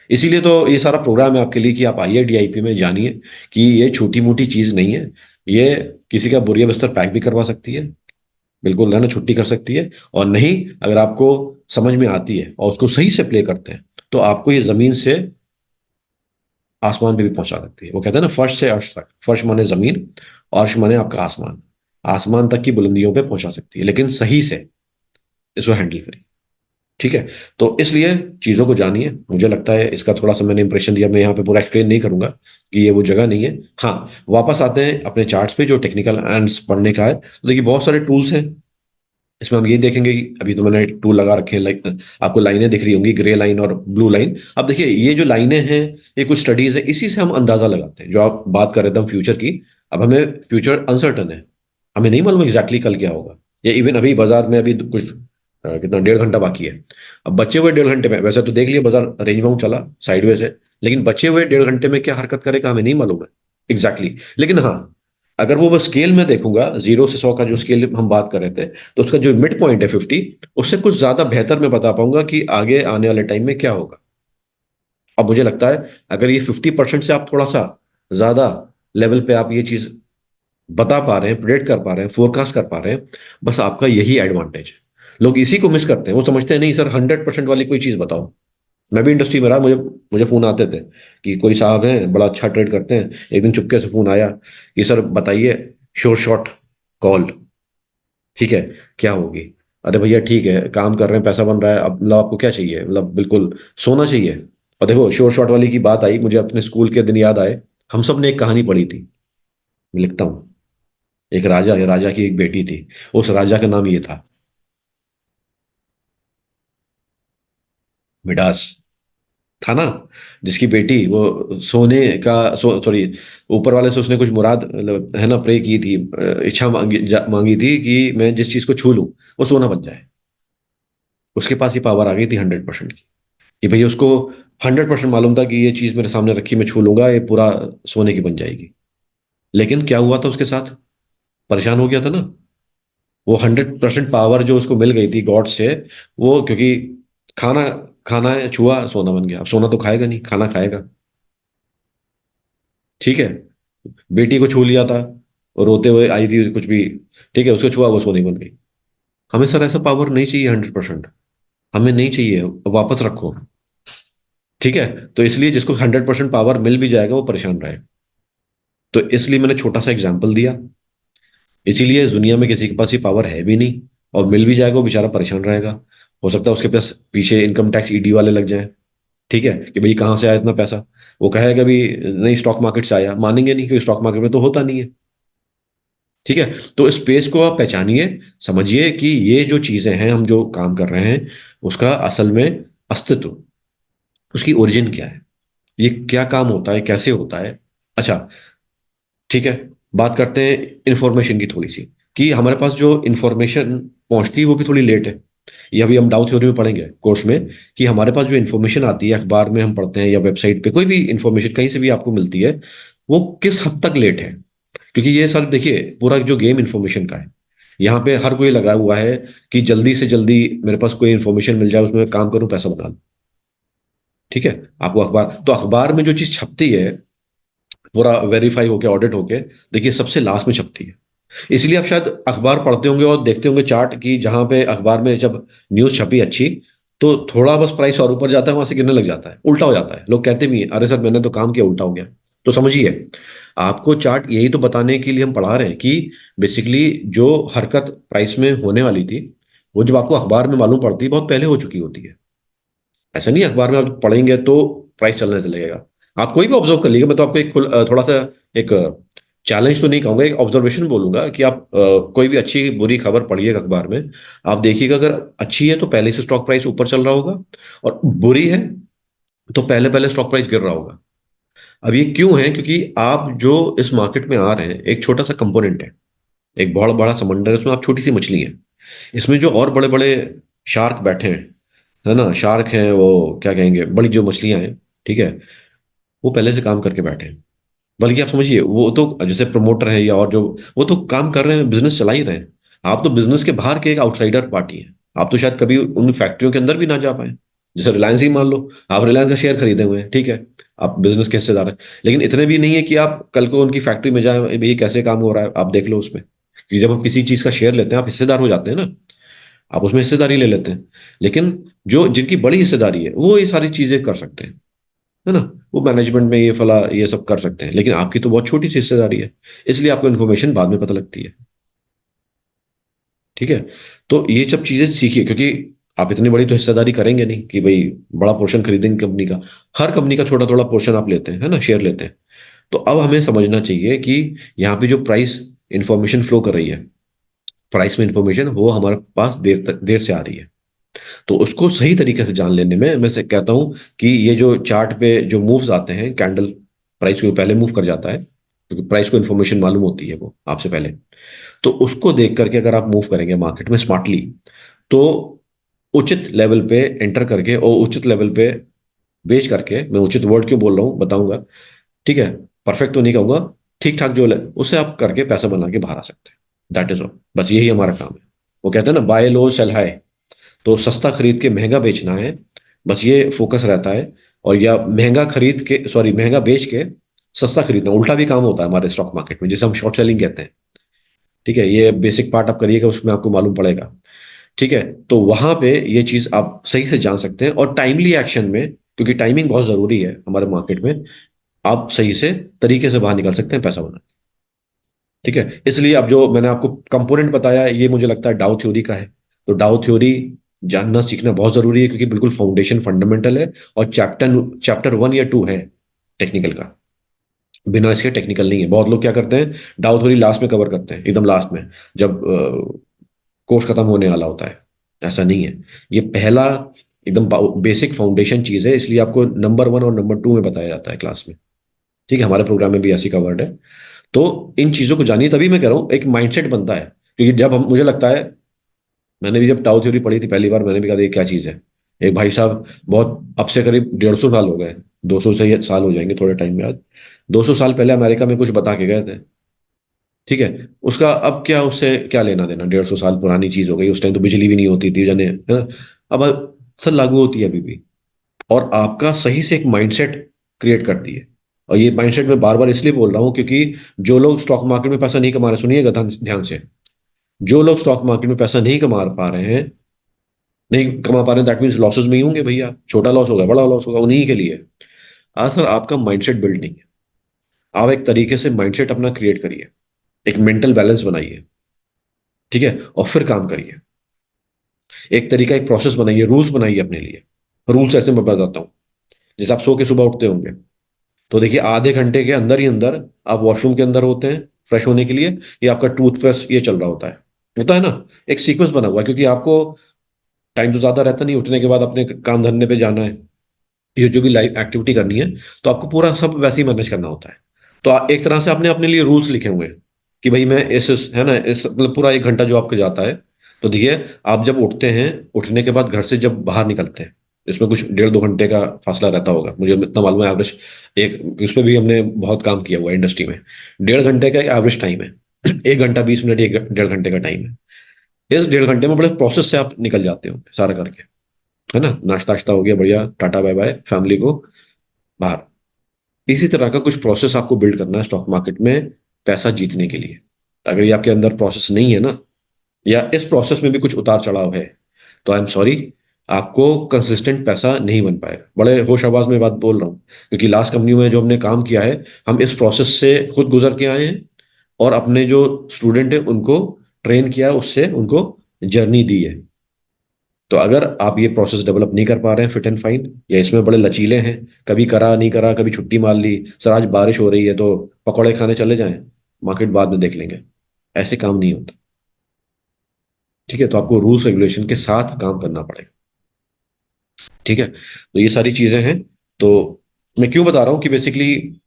इसीलिए तो ये सारा प्रोग्राम है आपके लिए कि आप आइए डीआईपी में, जानिए कि ये छोटी मोटी चीज नहीं है। ये किसी का बोरिया बिस्तर पैक भी करवा सकती है, बिल्कुल है ना, छुट्टी कर सकती है। और नहीं, अगर आपको समझ में आती है और उसको सही से प्ले करते हैं, तो आपको ये जमीन से आसमान पे भी पहुंचा सकती है। वो कहते हैं ना, फर्श से अर्श तक, फर्श माने जमीन, अर्श माने आपका आसमान, आसमान तक की बुलंदियों पे पहुंचा सकती है, लेकिन सही से इसको हैंडल करिए। ठीक है, तो इसलिए चीजों को जानिए। मुझे लगता है इसका थोड़ा सा मैंने इंप्रेशन दिया, मैं यहाँ पे पूरा एक्सप्लेन नहीं करूंगा कि ये वो जगह नहीं है। हाँ, वापस आते हैं अपने चार्ट्स पे, जो टेक्निकल एंड्स पढ़ने का है, तो देखिए बहुत सारे टूल्स हैं। इसमें हम ये देखेंगे कि अभी तो मैंने टूल लगा रखे हैं, लाइक आपको लाइनें दिख रही होंगी, ग्रे लाइन और ब्लू लाइन। अब देखिए ये जो लाइनें हैं, ये कुछ स्टडीज है, इसी से हम अंदाजा लगाते हैं, जो आप बात कर रहे थे हम फ्यूचर की, अब हमें फ्यूचर अनसर्टन है, हमें नहीं मालूम एग्जैक्टली कल क्या होगा। या इवन अभी बाजार में अभी कुछ कितना 1.5 घंटा बाकी है। अब बचे हुए 1.5 घंटे में वैसे तो देख लिया बाजार रेंज बाउंड चला साइडवेज है, लेकिन बचे हुए 1.5 घंटे में क्या हरकत करेगा हमें नहीं मालूम है एग्जैक्टली। लेकिन हाँ, अगर वो स्केल में देखूंगा 0 से 100 का जो स्केल हम बात कर रहे थे, तो उसका जो मिड पॉइंट है 50, उससे कुछ ज्यादा बेहतर मैं बता पाऊंगा कि आगे आने वाले टाइम में क्या होगा। अब मुझे लगता है अगर ये 50% से आप थोड़ा सा ज्यादा लेवल पे आप ये चीज बता पा रहे हैं, प्रेडिक्ट कर पा रहे हैं, फोरकास्ट कर पा रहे हैं, बस आपका यही एडवांटेज है। लोग इसी को मिस करते हैं, वो समझते हैं नहीं सर 100% वाली कोई चीज बताओ। मैं भी इंडस्ट्री में रहा, मुझे मुझे फोन आते थे कि कोई साहब हैं बड़ा अच्छा ट्रेड करते हैं। एक दिन चुपके से फोन आया कि सर बताइए, श्योर शॉट कॉल, ठीक है, क्या होगी। अरे भैया ठीक है, काम कर रहे हैं, पैसा बन रहा है, अब मतलब आपको क्या चाहिए, मतलब बिल्कुल सोना चाहिए। और देखो श्योर शॉट वाली की बात आई, मुझे अपने स्कूल के दिन याद आए। हम सब ने एक कहानी पढ़ी थी, मैं लिखता हूँ। एक राजा, या राजा की एक बेटी थी, उस राजा का नाम ये था, मिडास, था ना। जिसकी बेटी वो सोने का सॉरी, ऊपर वाले से उसने कुछ मुराद मतलब है ना प्रे की थी, इच्छा मांगी थी कि मैं जिस चीज को छू लूं वो सोना बन जाए। उसके पास ये पावर आ गई थी 100% की, कि भैया उसको 100% मालूम था कि ये चीज मेरे सामने रखी, मैं छू लूंगा ये पूरा सोने की बन जाएगी। लेकिन क्या हुआ था उसके साथ, परेशान हो गया था ना। वो 100% पावर जो उसको मिल गई थी गॉड से, वो क्योंकि खाना खाना है, छुआ सोना बन गया। अब सोना तो खाएगा नहीं, खाना खाएगा, ठीक है। बेटी को छू लिया था, और रोते हुए आई थी कुछ भी, ठीक है, उसको छुआ वो सोनी बन गई। हमें सर ऐसा पावर नहीं चाहिए 100%, हमें नहीं चाहिए, वापस रखो, ठीक है। तो इसलिए जिसको 100% पावर मिल भी जाएगा वो परेशान रहे। तो इसलिए मैंने छोटा सा एग्जाम्पल दिया। इसीलिए इस दुनिया में किसी के पास ये पावर है भी नहीं, और मिल भी जाएगा वो बेचारा परेशान रहेगा। हो सकता है उसके पास पीछे इनकम टैक्स ईडी वाले लग जाएं, ठीक है, कि भाई कहाँ से आया इतना पैसा। वो कहेगा भी नहीं स्टॉक मार्केट से आया, मानेंगे नहीं कि स्टॉक मार्केट में तो होता नहीं है, ठीक है। तो स्पेस को आप पहचानिए, समझिए कि ये जो चीजें हैं, हम जो काम कर रहे हैं, उसका असल में अस्तित्व, उसकी ओरिजिन क्या है, ये क्या काम होता है, कैसे होता है। अच्छा, ठीक है, बात करते हैं इंफॉर्मेशन की थोड़ी सी, कि हमारे पास जो इंफॉर्मेशन पहुंचती है वो भी थोड़ी लेट है। ये अभी हम डाउ थ्योरी में पढ़ेंगे कोर्स में, कि हमारे पास जो इन्फॉर्मेशन आती है, अखबार में हम पढ़ते हैं या वेबसाइट पे कोई भी इंफॉर्मेशन कहीं से भी आपको मिलती है, वो किस हद तक लेट है। क्योंकि ये सर देखिए, पूरा जो गेम इंफॉर्मेशन का है, यहाँ पे हर कोई लगा हुआ है कि जल्दी से जल्दी मेरे पास कोई इंफॉर्मेशन मिल जाए, उसमें मैं काम करूं, पैसा बना लूं, ठीक है। आपको अखबार, तो अखबार में जो चीज छपती है पूरा वेरीफाई होके, ऑडिट होके, देखिए सबसे लास्ट में छपती है। इसलिए आप शायद अखबार पढ़ते होंगे और देखते होंगे चार्ट की, जहां पे अखबार में जब न्यूज छपी अच्छी, तो थोड़ा बस प्राइस और ऊपर जाता है, वहां से गिरने लग जाता है, उल्टा हो जाता है। लोग कहते भी हैं अरे सर मैंने तो काम किया उल्टा हो गया। तो समझिए, आपको चार्ट यही तो बताने के लिए हम पढ़ा रहे हैं कि बेसिकली जो हरकत प्राइस में होने वाली थी, वो जब आपको अखबार में मालूम पड़ती है बहुत पहले हो चुकी होती है। ऐसा नहीं है अखबार में आप पढ़ेंगे तो प्राइस चलने लगेगा। आप कोई भी ऑब्जर्व कर लीजिए, मैं तो आपको एक थोड़ा सा एक चैलेंज तो नहीं कहूंगा, एक ऑब्जर्वेशन बोलूंगा कि आप कोई भी अच्छी बुरी खबर पढ़िएगा अखबार में, आप देखिएगा अगर अच्छी है तो पहले से स्टॉक प्राइस ऊपर चल रहा होगा, और बुरी है तो पहले पहले स्टॉक प्राइस गिर रहा होगा। अब ये क्यों है, क्योंकि आप जो इस मार्केट में आ रहे हैं एक छोटा सा कंपोनेंट है, एक बहुत बड़ा समंदर है, उसमें आप छोटी सी मछली है। इसमें जो और बड़े बड़े शार्क बैठे हैं, है ना, शार्क हैं, वो क्या कहेंगे, बड़ी जो मछलियां हैं, ठीक है, वो पहले से काम करके बैठे हैं। बल्कि आप समझिए वो तो जैसे प्रमोटर है या और जो, वो तो काम कर रहे हैं, बिजनेस चला ही रहे हैं। आप तो बिजनेस के बाहर के एक आउटसाइडर पार्टी हैं, आप तो शायद कभी उन फैक्ट्रियों के अंदर भी ना जा पाए। जैसे रिलायंस ही मान लो, आप रिलायंस का शेयर खरीदे हुए हैं, ठीक है, आप बिजनेस के हिस्सेदार हैं, लेकिन इतने भी नहीं है कि आप कल को उनकी फैक्ट्री में जाए, भाई कैसे काम हो रहा है आप देख लो उसमें। कि जब हम किसी चीज का शेयर लेते हैं आप हिस्सेदार हो जाते हैं ना, आप उसमें हिस्सेदारी ले लेते हैं। लेकिन जो जिनकी बड़ी हिस्सेदारी है वो ये सारी चीजें कर सकते हैं, है ना, वो मैनेजमेंट में ये फला ये सब कर सकते हैं, लेकिन आपकी तो बहुत छोटी सी हिस्सेदारी है, इसलिए आपको इन्फॉर्मेशन बाद में पता लगती है, ठीक है। तो ये सब चीजें सीखिए, क्योंकि आप इतनी बड़ी तो हिस्सेदारी करेंगे नहीं कि भाई बड़ा पोर्शन खरीदेंगे कंपनी का। हर कंपनी का छोटा थोड़ा पोर्शन आप लेते हैं, है ना, शेयर लेते हैं। तो अब हमें समझना चाहिए कि यहाँ पे जो प्राइस इंफॉर्मेशन फ्लो कर रही है, प्राइस में इंफॉर्मेशन वो हमारे पास देर तक देर से आ रही है। तो उसको सही तरीके से जान लेने में मैं से कहता हूं कि ये जो चार्ट पे जो मूव्स आते हैं, कैंडल प्राइस को पहले मूव कर जाता है, क्योंकि प्राइस को इन्फॉर्मेशन मालूम होती है वो आपसे पहले। तो उसको देख करके अगर आप मूव करेंगे मार्केट में स्मार्टली, तो उचित लेवल पे एंटर करके और उचित लेवल पे बेच करके, मैं उचित वर्ड क्यों बोल रहा हूँ बताऊंगा, ठीक है, परफेक्ट तो नहीं कहूंगा, ठीक ठाक जो उसे आप करके पैसा बना के बाहर आ सकते हैं। दैट इज ऑल, बस यही हमारा काम है। वो कहते हैं ना, बाय लो सेल हाई, तो सस्ता खरीद के महंगा बेचना है, बस ये फोकस रहता है। और या महंगा खरीद के, सॉरी, महंगा बेच के सस्ता खरीदना, उल्टा भी काम होता है हमारे स्टॉक मार्केट में, जिसे हम शॉर्ट सेलिंग कहते हैं। ठीक है, ये बेसिक पार्ट आप करिएगा, उसमें आपको मालूम पड़ेगा। ठीक है, तो वहां पे ये चीज आप सही से जान सकते हैं, और टाइमली एक्शन में, क्योंकि टाइमिंग बहुत जरूरी है हमारे मार्केट में, आप सही से तरीके से बाहर निकल सकते हैं पैसा बना। ठीक है, इसलिए अब जो मैंने आपको कंपोनेंट बताया, ये मुझे लगता है डाउ थ्योरी का है। तो डाउ थ्योरी जानना सीखना बहुत जरूरी है, क्योंकि बिल्कुल फाउंडेशन फंडामेंटल है, और चैप्टर चैप्टर 1 या 2 है टेक्निकल का। बिना इसके टेक्निकल नहीं है। बहुत लोग क्या करते हैं, डाउ थ्योरी लास्ट में कवर करते हैं, एकदम लास्ट में, जब कोर्स खत्म होने वाला होता है। ऐसा नहीं है, ये पहला एकदम बेसिक फाउंडेशन चीज है, इसलिए आपको नंबर 1 और नंबर 2 में बताया जाता है क्लास में। ठीक है, हमारे प्रोग्राम में भी ऐसी कवर्ड है। तो इन चीजों को जानिए, तभी मैं कह रहा हूँ एक माइंडसेट बनता है। क्योंकि जब हम, मुझे लगता है, मैंने भी जब टाउ थ्योरी पढ़ी थी पहली बार, मैंने भी कहा ये क्या चीज है। एक भाई साहब, बहुत अब से करीब 150 साल हो गए, 200 से ही साल हो जाएंगे थोड़े टाइम में आज, 200 साल पहले अमेरिका में कुछ बता के गए थे। ठीक है, उसका अब क्या, उससे क्या लेना देना, 150 साल पुरानी चीज हो गई, उस टाइम तो बिजली भी नहीं होती थी जाने, है ना। अब सर लागू होती है अभी भी। और आपका सही से एक माइंडसेट क्रिएट करती है। और ये माइंडसेट मैं बार बार इसलिए बोल रहा हूँ, क्योंकि जो लोग स्टॉक मार्केट में पैसा नहीं कमा रहे, सुनिएगा ध्यान ध्यान से, जो लोग स्टॉक मार्केट में पैसा नहीं कमा पा रहे हैं, नहीं कमा पा रहे हैं, दैट मीन्स लॉसेस में ही होंगे भैया, छोटा लॉस होगा बड़ा लॉस होगा उन्हीं के लिए। आज सर आपका माइंडसेट बिल्ड नहीं है। आप एक तरीके से माइंडसेट अपना क्रिएट करिए, एक मेंटल बैलेंस बनाइए। ठीक है, और फिर काम करिए। एक तरीका, एक प्रोसेस बनाइए, रूल्स बनाइए अपने लिए। रूल्स ऐसे मैं बताता हूँ, जैसे आप सो के सुबह उठते होंगे, तो देखिए आधे घंटे के अंदर ही अंदर आप वॉशरूम के अंदर होते हैं फ्रेश होने के लिए, ये आपका टूथब्रश ये चल रहा होता है ना, एक सीक्वेंस बना हुआ है, क्योंकि आपको टाइम तो ज्यादा रहता नहीं, उठने के बाद अपने काम धंधे पे जाना है, ये जो भी लाइफ एक्टिविटी करनी है, तो आपको पूरा सब वैसे ही मैनेज करना होता है। तो एक तरह से आपने अपने लिए रूल्स लिखे हुए हैं कि भाई मैं है ना, इस मतलब पूरा 1 घंटा जो आपका जाता है। तो देखिए, आप जब उठते हैं, उठने के बाद घर से जब बाहर निकलते हैं, इसमें कुछ 1.5-2 घंटे का फासला रहता होगा, मुझे इतना मालूम है एवरेज। एक उस पर भी हमने बहुत काम किया हुआ है इंडस्ट्री में। 1.5 घंटे का एवरेज टाइम है। 1 घंटा 20 मिनट, 1.5 घंटे का टाइम है। इस 1.5 घंटे में बड़े प्रोसेस से आप निकल जाते हो सारा करके, है ना, नाश्ता वाश्ता हो गया बढ़िया, टाटा बाय बाय फैमिली को, बाहर। इसी तरह का कुछ प्रोसेस आपको बिल्ड करना है स्टॉक मार्केट में पैसा जीतने के लिए। अगर ये आपके अंदर प्रोसेस नहीं है ना, या इस प्रोसेस में भी कुछ उतार चढ़ाव है, तो आई एम सॉरी, आपको कंसिस्टेंट पैसा नहीं बन पाएगा। बड़े होश आवाज में बात बोल रहा हूँ, क्योंकि लास्ट कंपनी में जो हमने काम किया है, हम इस प्रोसेस से खुद गुजर के आए हैं, और अपने जो स्टूडेंट है उनको ट्रेन किया, उससे उनको जर्नी दी है। तो अगर आप ये प्रोसेस डेवलप नहीं कर पा रहे हैं फिट एंड फाइन, या इसमें बड़े लचीले हैं, कभी करा नहीं करा, कभी छुट्टी मार ली, सर आज बारिश हो रही है तो पकौड़े खाने चले जाएं, मार्केट बाद में देख लेंगे, ऐसे काम नहीं होता। ठीक है, तो आपको रूल्स रेगुलेशन के साथ काम करना पड़ेगा। ठीक है, तो ये सारी चीजें हैं। तो मैं क्यों बता रहा हूँ कि बेसिकली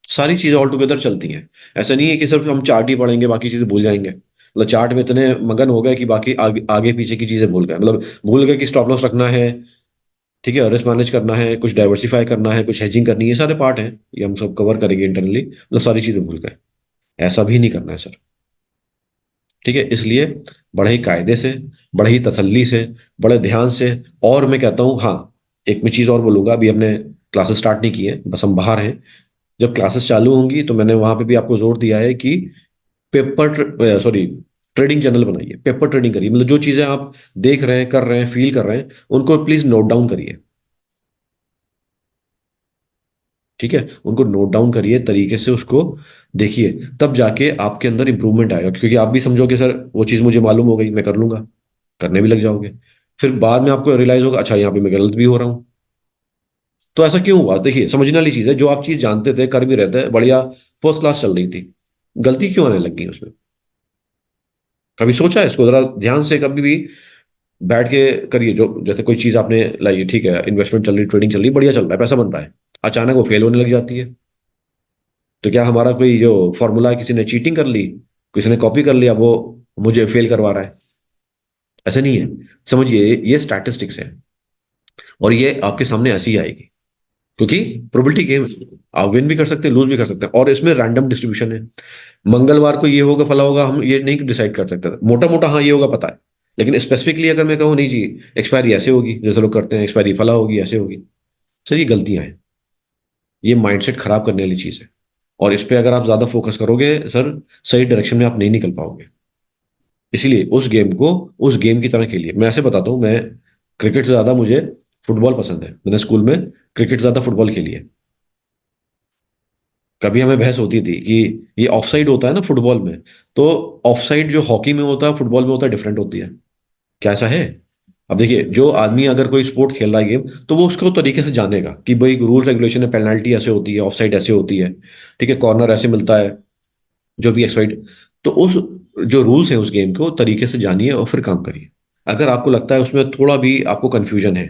सारी चीजें ऑल टुगेदर चलती हैं। ऐसा नहीं है कि सिर्फ हम चार्ट ही पढ़ेंगे बाकी चीजें भूल जाएंगे, मतलब चार्ट में इतने मगन हो गए कि बाकी आगे पीछे की चीजें भूल गए, मतलब भूल गए कि स्टॉप लॉस रखना है। ठीक है, रिस्क मैनेज करना है, कुछ डाइवर्सिफाई करना है, कुछ हेजिंग करनी है, ये सारे पार्ट हैं, ये हम सब कवर करेंगे इंटरनली, मतलब सारी चीजें भूल गए, ऐसा भी नहीं करना है सर। ठीक है, इसलिए बड़े ही कायदे से, बड़े ही तसल्ली से, बड़े ध्यान से। और मैं कहता हूँ, हाँ, एक मैं चीज और बोलूंगा, अभी हमने क्लासेस स्टार्ट नहीं की है, बस हम बाहर हैं। जब क्लासेस चालू होंगी तो मैंने वहां पे भी आपको जोर दिया है कि पेपर, सॉरी, ट्रेडिंग जर्नल बनाइए, पेपर ट्रेडिंग करिए, मतलब जो चीजें आप देख रहे हैं, कर रहे हैं, फील कर रहे हैं, उनको प्लीज नोट डाउन करिए। ठीक है, उनको नोट डाउन करिए तरीके से, उसको देखिए, तब जाके आपके अंदर इंप्रूवमेंट आएगा, क्योंकि आप भी समझोगे सर वो चीज़ मुझे मालूम हो गई, मैं कर लूंगा, करने भी लग जाओगे। फिर बाद में आपको रियलाइज होगा, अच्छा यहाँ पे मैं गलत भी हो रहा हूँ। तो ऐसा क्यों हुआ, देखिए समझने वाली चीज़ है, जो आप चीज़ जानते थे, कर भी रहते हैं बढ़िया, फर्स्ट क्लास चल रही थी, गलती क्यों आने लगी उसमें। कभी सोचा है इसको, जरा ध्यान से कभी भी बैठ के करिए। जो जैसे कोई चीज़ आपने लाई, ठीक है, इन्वेस्टमेंट चल रही, ट्रेडिंग चल रही, बढ़िया चल रहा है, पैसा बन रहा है, अचानक वो फेल होने लग जाती है। तो क्या हमारा कोई जो फॉर्मूला किसी ने चीटिंग कर ली, किसी ने कॉपी कर लिया, वो मुझे फेल करवा रहा है? ऐसा नहीं है। समझिए, ये स्टैटिस्टिक्स है और ये आपके सामने ऐसी ही आएगी, क्योंकि प्रोबेबिलिटी गेम, आप विन भी कर सकते हैं, लूज भी कर सकते हैं, और इसमें रैंडम डिस्ट्रीब्यूशन है। मंगलवार को ये होगा, फला होगा, हम ये नहीं डिसाइड कर सकते। मोटा मोटा हाँ ये होगा पता है, लेकिन स्पेसिफिकली अगर मैं कहूँ नहीं जी, एक्सपायरी ऐसे होगी, जैसे लोग करते हैं, एक्सपायरी फला होगी, ऐसे होगी। सर ये गलतियां हैं, ये माइंडसेट खराब करने वाली चीज है। और इस पे अगर आप ज्यादा फोकस करोगे सर, सही डायरेक्शन में आप नहीं निकल पाओगे। इसीलिए उस गेम को उस गेम की तरह खेलिए। मैं ऐसे बताता हूँ, मैं क्रिकेट से ज्यादा मुझे फुटबॉल पसंद है। मैंने स्कूल में क्रिकेट से ज्यादा फुटबॉल खेली है। कभी हमें बहस होती थी कि ये ऑफसाइड होता है ना फुटबॉल में, तो ऑफसाइड जो हॉकी में होता है फुटबॉल में होता है, डिफरेंट होती है। क्या ऐसा है? अब देखिए, जो आदमी अगर कोई स्पोर्ट खेल रहा है गेम, तो वो उसको तरीके से जानेगा कि भाई रूल्स रेगुलेशन है, पेनल्टी ऐसे होती है, ऑफसाइड ऐसे होती है, ठीक है, कॉर्नर ऐसे मिलता है, जो भी एक्साइड। तो उस जो रूल्स हैं उस गेम को तरीके से जानिए और फिर काम करिए। अगर आपको लगता है उसमें थोड़ा भी आपको कंफ्यूजन है,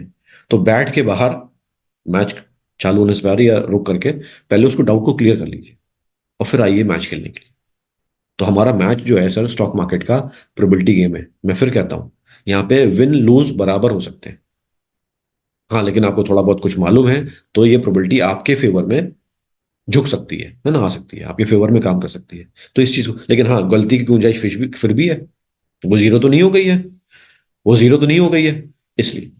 तो बैठ के बाहर, मैच चालू होने से पहले या रुक करके पहले उसको डाउट को क्लियर कर लीजिए, और फिर आइए मैच खेलने के लिए। तो हमारा मैच जो है सर, स्टॉक मार्केट का प्रोबेबिलिटी गेम है। मैं फिर कहता हूं, यहाँ पे विन लूज बराबर हो सकते हैं। हाँ, लेकिन आपको थोड़ा बहुत कुछ मालूम है, तो ये प्रोबेबिलिटी आपके फेवर में झुक सकती है ना, आ सकती है, आपके फेवर में काम कर सकती है। तो इस चीज को, लेकिन हाँ, गलती की गुंजाइश फिर भी है। वो जीरो तो नहीं हो गई है, वो जीरो तो नहीं हो गई है। इसलिए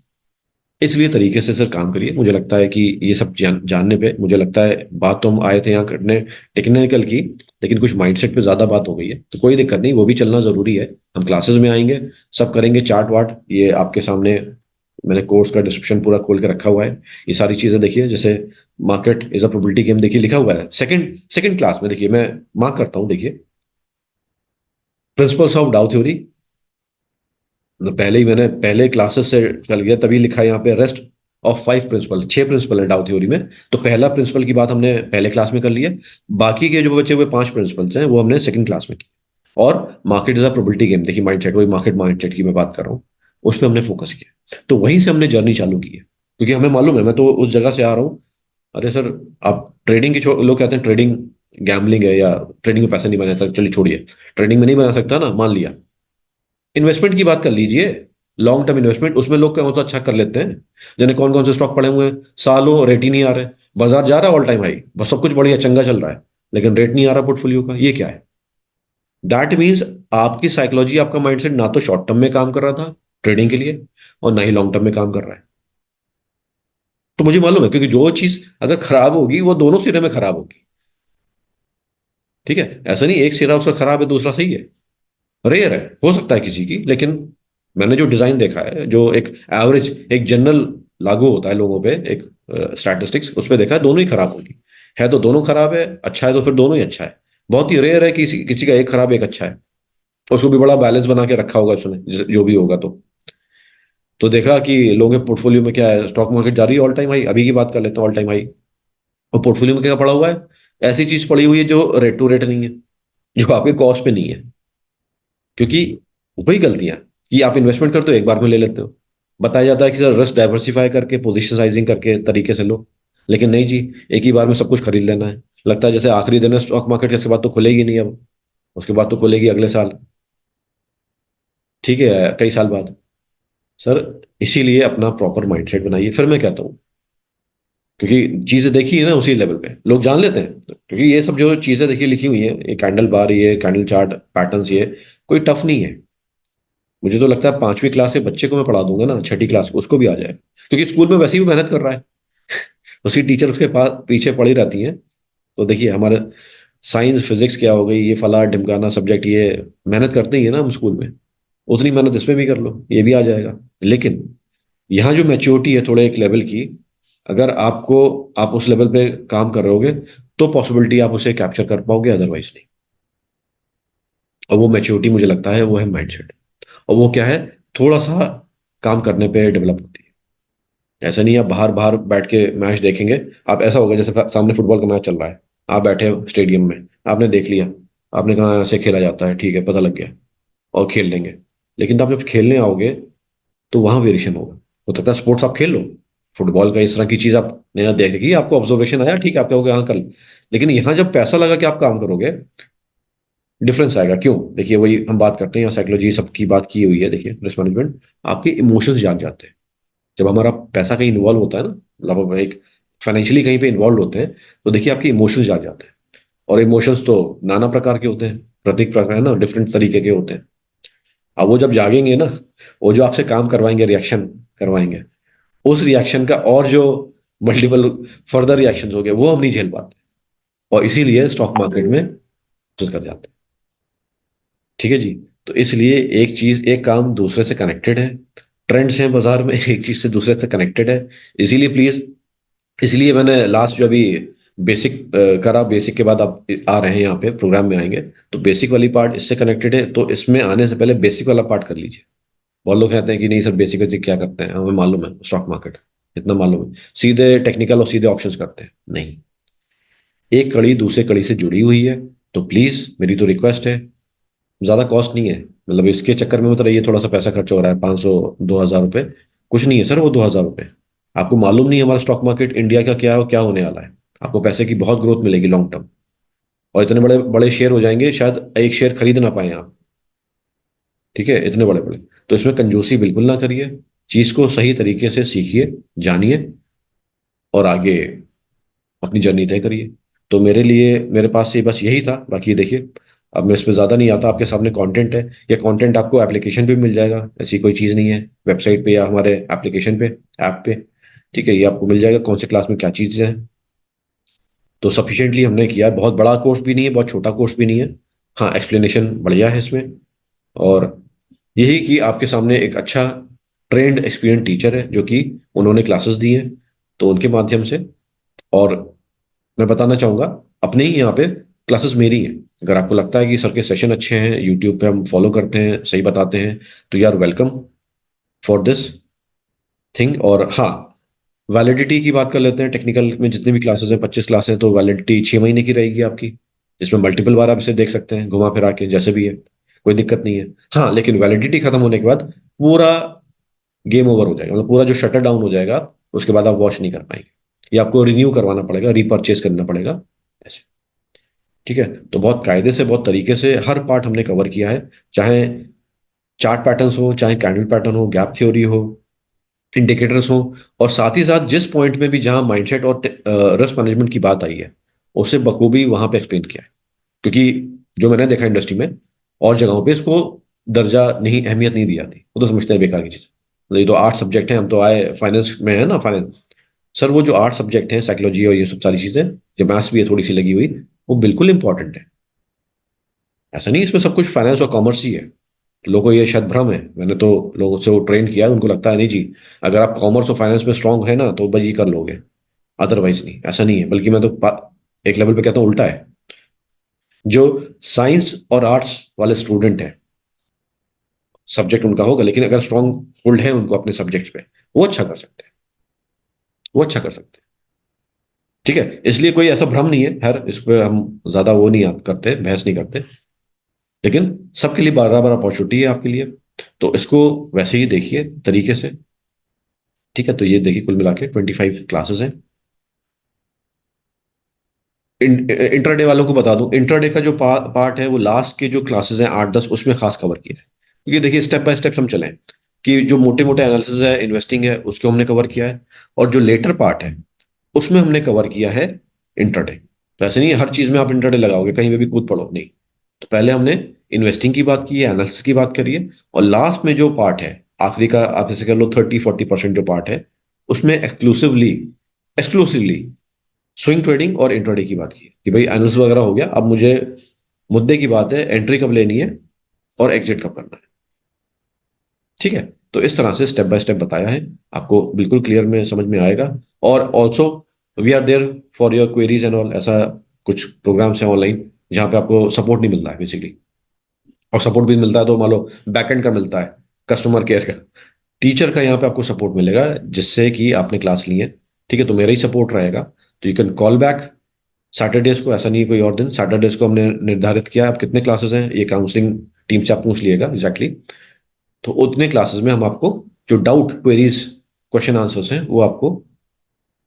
इसलिए तरीके से सर काम करिए। मुझे लगता है कि ये सब जानने पे, मुझे लगता है बात तो हम आए थे यहाँ करने टेक्निकल की, लेकिन कुछ माइंडसेट पे ज्यादा बात हो गई है, तो कोई दिक्कत नहीं, वो भी चलना जरूरी है। हम क्लासेस में आएंगे, सब करेंगे, चार्ट वार्ट ये आपके सामने, मैंने कोर्स का डिस्क्रिप्शन पूरा खोल के रखा हुआ है। ये सारी चीजें देखिए, जैसे market is a probability game, देखिए लिखा हुआ है सेकंड सेकंड क्लास में, देखिए मैं मार्क करता हूँ, देखिए प्रिंसिपल्स ऑफ डाउ थ्योरी। पहले ही मैंने पहले क्लासेस से चल गया, तभी लिखा है यहाँ पे रेस्ट ऑफ 5 प्रिंसिपल, 6 प्रिंसिपल है डाउ थ्योरी में। तो पहला प्रिंसिपल की बात हमने पहले क्लास में कर ली है। बाकी के जो बचे हुए 5 प्रिंसिपल्स हैं वो हमने सेकंड क्लास में की। और market is a probability game, देखिए माइंडसेट, वही मार्केट माइंडसेट की मैं बात कर रहा हूँ, उस पर हमने फोकस किया। तो वहीं से हमने जर्नी चालू की है, क्योंकि हमें मालूम है, मैं तो उस जगह से आ रहा हूँ। अरे सर, आप ट्रेडिंग की लोग कहते हैं ट्रेडिंग गैम्बलिंग है, या ट्रेडिंग में पैसा नहीं बना सकता, चलिए छोड़िए, ट्रेडिंग में नहीं बना सकता ना, मान लिया। इन्वेस्टमेंट की बात कर लीजिए, लॉन्ग टर्म इन्वेस्टमेंट, उसमें लोग कौन सा अच्छा कर लेते हैं। जिन्हें कौन कौन से स्टॉक पड़े हुए हैं, सालों रेट ही नहीं आ रहे, बाजार जा रहा है ऑल टाइम हाई, बस सब कुछ बढ़िया चंगा चल रहा है, लेकिन रेट नहीं आ रहा पोर्टफोलियो का, ये क्या है? दैट मीन्स आपकी साइकोलॉजी, आपका माइंडसेट ना तो शॉर्ट टर्म में काम कर रहा था ट्रेडिंग के लिए, और ना ही लॉन्ग टर्म में काम कर रहा है। तो मुझे मालूम है, क्योंकि जो चीज अगर खराब होगी वो दोनों सिरे में खराब होगी। ठीक है, ऐसा नहीं एक सिरा उसका खराब है दूसरा सही है, रेयर है, हो सकता है किसी की, लेकिन मैंने जो डिजाइन देखा है, जो एक एवरेज, एक जनरल लागू होता है लोगों पे, एक स्टैटिस्टिक्स, उस पे देखा है दोनों ही खराब होगी। है तो दोनों खराब है, अच्छा है तो फिर दोनों ही अच्छा है। बहुत ही रेयर है कि किसी किसी का एक खराब एक अच्छा है। उसको भी बड़ा बैलेंस बना के रखा होगा उसने, जो भी होगा। तो देखा कि लोगों के पोर्टफोलियो में क्या है, स्टॉक मार्केट जा रही है ऑल टाइम हाई, अभी की बात कर लेते हैं, ऑल टाइम हाई, और पोर्टफोलियो में क्या पड़ा हुआ है? ऐसी चीज पड़ी हुई है जो रेट टू रेट नहीं है, जो आपके कॉस्ट पे नहीं है। क्योंकि वही गलतियां कि आप इन्वेस्टमेंट करते हो, एक बार में ले लेते हो। बताया जाता है कि सर रिस्क डाइवर्सिफाई करके, पोजीशन साइजिंग करके तरीके से लो, लेकिन नहीं जी, एक ही बार में सब कुछ खरीद लेना है। लगता है जैसे आखिरी दिन है स्टॉक मार्केट के, इसके बाद तो खुलेगी नहीं अब, उसके बाद तो खुलेगी अगले साल, ठीक है, कई साल बाद। सर इसीलिए अपना प्रॉपर माइंडसेट बनाइए, फिर मैं कहता हूँ, क्योंकि चीजें देखी है ना उसी लेवल पे लोग जान लेते हैं, क्योंकि ये सब जो चीजें देखिए लिखी हुई हैं, ये कैंडल बार, ये कैंडल चार्ट पैटर्न्स, ये कोई टफ नहीं है। मुझे तो लगता है 5वीं क्लास के बच्चे को मैं पढ़ा दूंगा ना, छठी क्लास को, उसको भी आ जाए, क्योंकि स्कूल में वैसे ही वो मेहनत कर रहा है। उसकी टीचर उसके पास पीछे पड़ी रहती हैं। तो देखिए हमारे साइंस फिजिक्स क्या हो गई, ये फला ढिमकाना सब्जेक्ट, ये मेहनत करते ही है ना हम स्कूल में, उतनी मेहनत इसमें भी कर लो, ये भी आ जाएगा। लेकिन यहाँ जो मैच्योरिटी है थोड़े एक लेवल की, अगर आपको, आप उस लेवल पे काम कर रहे होगे, तो पॉसिबिलिटी आप उसे कैप्चर कर पाओगे, अदरवाइज नहीं। और वो मैच्योरिटी मुझे लगता है वो है माइंडसेट। और वो क्या है, थोड़ा सा काम करने पे डेवलप होती है। ऐसा नहीं आप बाहर बाहर बैठ के मैच देखेंगे, आप ऐसा होगा जैसे सामने फुटबॉल का मैच चल रहा है, आप बैठे हो स्टेडियम में, आपने देख लिया, आपने कहा ऐसे खेला जाता है, ठीक है, पता लग गया, और खेल लेंगे। लेकिन आप जब खेलने आओगे, तो वहां वेरिएशन होगा। हो सकता है स्पोर्ट्स आप खेल लो, फुटबॉल का इस तरह की चीज आपने यहाँ देखी, आपको ऑब्जर्वेशन आया, ठीक है, आप कहोगे हाँ कल, लेकिन यहाँ जब पैसा लगा के आप काम करोगे, डिफरेंस आएगा। क्यों? देखिए, वही हम बात करते हैं, यहाँ साइकोलॉजी सबकी बात की हुई है। देखिए, रिस्क मैनेजमेंट, आपके इमोशंस जाग जाते हैं जब हमारा पैसा कहीं इन्वॉल्व होता है ना, मतलब हम एक फाइनेंशियली कहीं पे इन्वॉल्व होते हैं, तो देखिए आपके इमोशंस जाग जाते हैं। और इमोशंस तो नाना प्रकार के होते हैं, प्रत्येक प्रकार है ना, डिफरेंट तरीके के होते हैं। अब वो जब जागेंगे ना, वो जो आपसे काम करवाएंगे, रिएक्शन करवाएंगे, उस रिएक्शन का और जो मल्टीपल फर्दर रिएक्शन हो गए, वो हम नहीं झेल पाते, और इसीलिए स्टॉक मार्केट में कर जाते हैं। ठीक है जी। तो इसलिए एक चीज, एक काम दूसरे से कनेक्टेड है। ट्रेंड्स हैं बाजार में, एक चीज से दूसरे से कनेक्टेड है। इसीलिए प्लीज, इसलिए मैंने लास्ट जो अभी बेसिक करा, बेसिक के बाद आप आ रहे हैं यहाँ पे प्रोग्राम में आएंगे, तो बेसिक वाली पार्ट इससे कनेक्टेड है, तो इसमें आने से पहले बेसिक वाला पार्ट कर लीजिए। बहुत लोग कहते हैं कि नहीं सर, बेसिक बेसिक क्या करते हैं, हमें मालूम है स्टॉक मार्केट, इतना मालूम है, सीधे टेक्निकल और सीधे ऑप्शंस करते हैं। नहीं, एक कड़ी दूसरे कड़ी से जुड़ी हुई है। तो प्लीज मेरी तो रिक्वेस्ट है, ज्यादा कॉस्ट नहीं है, मतलब इसके चक्कर में मतलब ये थोड़ा सा पैसा खर्च हो रहा है, 500 2 हज़ार रुपये, कुछ नहीं है सर वो 2 हज़ार रुपये। आपको मालूम नहीं है हमारा स्टॉक मार्केट इंडिया का क्या होने वाला है। आपको पैसे की बहुत ग्रोथ मिलेगी लॉन्ग टर्म, और इतने बड़े बड़े शेयर हो जाएंगे, शायद एक शेयर खरीद ना पाए आप। ठीक है, इतने बड़े बड़े। तो इसमें कंजूसी बिल्कुल ना करिए, चीज को सही तरीके से सीखिए, जानिए, और आगे अपनी जर्नी तय करिए। तो मेरे लिए, मेरे पास से बस यही था। बाकी देखिए, अब मैं इसमें ज़्यादा नहीं आता, आपके सामने कंटेंट है। ये कंटेंट आपको एप्लीकेशन पे मिल जाएगा, ऐसी कोई चीज़ नहीं है, वेबसाइट पे या हमारे एप्लीकेशन पे, ऐप पे। ठीक है, ये आपको मिल जाएगा कौन से क्लास में क्या चीज़ें हैं। तो सफिशिएंटली हमने किया है, बहुत बड़ा कोर्स भी नहीं है, बहुत छोटा कोर्स भी नहीं है। हाँ, एक्सप्लेनेशन बढ़िया है इसमें। और यही कि आपके सामने एक अच्छा ट्रेंड एक्सपीरियंस टीचर है, जो कि उन्होंने क्लासेस दी हैं, तो उनके माध्यम से। और मैं बताना चाहूंगा, अपने ही यहाँ पे क्लासेस मेरी हैं। अगर आपको लगता है कि सर के सेशन अच्छे हैं, यूट्यूब पे हम फॉलो करते हैं, सही बताते हैं, तो यार वेलकम फॉर दिस थिंग। और हाँ, वैलिडिटी की बात कर लेते हैं। टेक्निकल में जितनी भी क्लासेस हैं, 25 क्लासेस हैं, तो वैलिडिटी 6 महीने की रहेगी आपकी, जिसमें मल्टीपल बार आप इसे देख सकते हैं घुमा फिरा के, जैसे भी है, कोई दिक्कत नहीं है। हाँ, लेकिन वैलिडिटी खत्म होने के बाद पूरा गेम ओवर हो जाएगा, मतलब पूरा जो शटर डाउन हो जाएगा, उसके बाद आप वॉच नहीं कर पाएंगे, या आपको रिन्यू करवाना पड़ेगा, रीपर्चेज करना पड़ेगा, ऐसे। ठीक है। तो बहुत कायदे से, बहुत तरीके से हर पार्ट हमने कवर किया है, चाहे चार्ट पैटर्न्स हो, चाहे कैंडल पैटर्न हो, गैप थ्योरी हो, इंडिकेटर्स हो, और साथ ही साथ जिस पॉइंट में भी जहां माइंडसेट और रिस्क मैनेजमेंट की बात आई है, उसे बखूबी वहां पे एक्सप्लेन किया है। क्योंकि जो मैंने देखा इंडस्ट्री में और जगहों पे, इसको दर्जा नहीं, अहमियत नहीं दी जाती, वो तो समझते हैं बेकार की चीज़। मतलब ये तो 8 सब्जेक्ट हैं, हम तो आए फाइनेंस में, है ना, फाइनेंस। सर वो जो 8 सब्जेक्ट हैं, साइकोलॉजी और ये सब सारी चीजें, जो मैथ्स भी है थोड़ी सी लगी हुई, वो बिल्कुल इंपॉर्टेंट है। ऐसा नहीं इसमें सब कुछ फाइनेंस और कॉमर्स ही है। लोगों को ये शायद भ्रम है, मैंने तो लोगों से वो ट्रेन किया है, उनको लगता है नहीं जी, अगर आप कॉमर्स और फाइनेंस में स्ट्रांग है ना, तो बस ये कर लोगे, अदरवाइज नहीं। ऐसा नहीं है, बल्कि मैं तो एक लेवल पे कहता हूँ उल्टा है। जो साइंस और आर्ट्स वाले स्टूडेंट हैं, सब्जेक्ट उनका होगा, लेकिन अगर स्ट्रांग होल्ड है उनको अपने सब्जेक्ट पे, वो अच्छा कर सकते हैं, वो अच्छा कर सकते हैं। ठीक है, इसलिए कोई ऐसा भ्रम नहीं है, हर इस पे हम ज्यादा वो नहीं करते, बहस नहीं करते। लेकिन सबके लिए बराबर अपॉर्चुनिटी है आपके लिए, तो इसको वैसे ही देखिए तरीके से। ठीक है, तो ये देखिए कुल मिला के 25 क्लासेस हैं। इंटरडे वालों को बता दूं, इंटरडे का जो पार्ट है, वो लास्ट के जो क्लासेस हैं 8 10, उसमें खास कवर किया है। क्योंकि देखिए स्टेप बाय स्टेप हम चलें, कि जो मोटे मोटे एनालिसिस है, इन्वेस्टिंग है, उसको हमने कवर किया है, और जो लेटर पार्ट है, उसमें हमने कवर किया है इंटरडे। तो ऐसे नहीं है हर चीज में आप इंटरडे लगाओगे, कहीं पे भी कूद पड़ो, नहीं। तो पहले हमने इन्वेस्टिंग की बात की है, एनालिसिस की बात करी है, और लास्ट में जो पार्ट है, आखिरी का आप जैसे कह लो 30 40% जो पार्ट है, उसमें एक्सक्लूसिवली एक्सक्लूसिवली स्विंग ट्रेडिंग और इंट्राडे की बात की है, कि भाई एनालिसिस वगैरह हो गया, अब मुझे मुद्दे की बात है, एंट्री कब लेनी है और एग्जिट कब करना है। ठीक है। तो इस तरह से स्टेप बाय स्टेप बताया है, आपको बिल्कुल क्लियर में समझ में आएगा। और also we are there for your queries and all, ऐसा कुछ प्रोग्राम्स हैं ऑनलाइन जहाँ पे आपको सपोर्ट नहीं मिलता है बेसिकली, और सपोर्ट भी मिलता है तो मान लो बैकएंड का मिलता है, कस्टमर केयर का। टीचर का यहाँ पे आपको सपोर्ट मिलेगा, जिससे कि आपने क्लास ली है। ठीक है, तो मेरा ही सपोर्ट रहेगा, तो you can call back Saturdays को, ऐसा नहीं है कोई और दिन, सैटरडेज को हमने निर्धारित किया, आप कितने क्लासेस हैं ये काउंसलिंग टीम से आप पूछ लिएगा एग्जैक्टली। तो उतने क्लासेस में हम आपको जो डाउट क्वेरीज क्वेश्चन आंसर्स हैं, वो आपको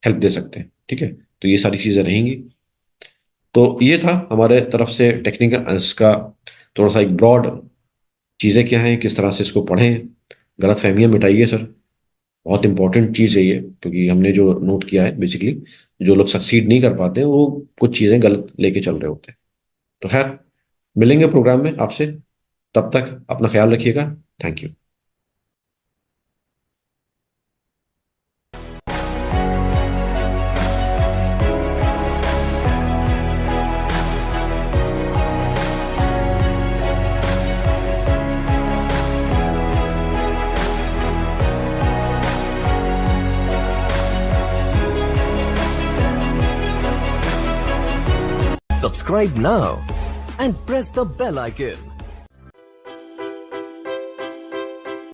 हेल्प दे सकते हैं। ठीक है, तो ये सारी चीजें रहेंगी। तो ये था हमारे तरफ से टेक्निकल इसका थोड़ा सा एक ब्रॉड चीज़ें क्या हैं, किस तरह से इसको पढ़ें, गलत फहमियाँ मिटाइए सर। बहुत इंपॉर्टेंट चीज़ है ये, क्योंकि हमने जो नोट किया है बेसिकली जो लोग सक्सीड नहीं कर पाते हैं वो कुछ चीज़ें गलत लेके चल रहे होते हैं। तो खैर, मिलेंगे प्रोग्राम में आपसे, तब तक अपना ख्याल रखिएगा। Thank you. Subscribe now and press the bell icon.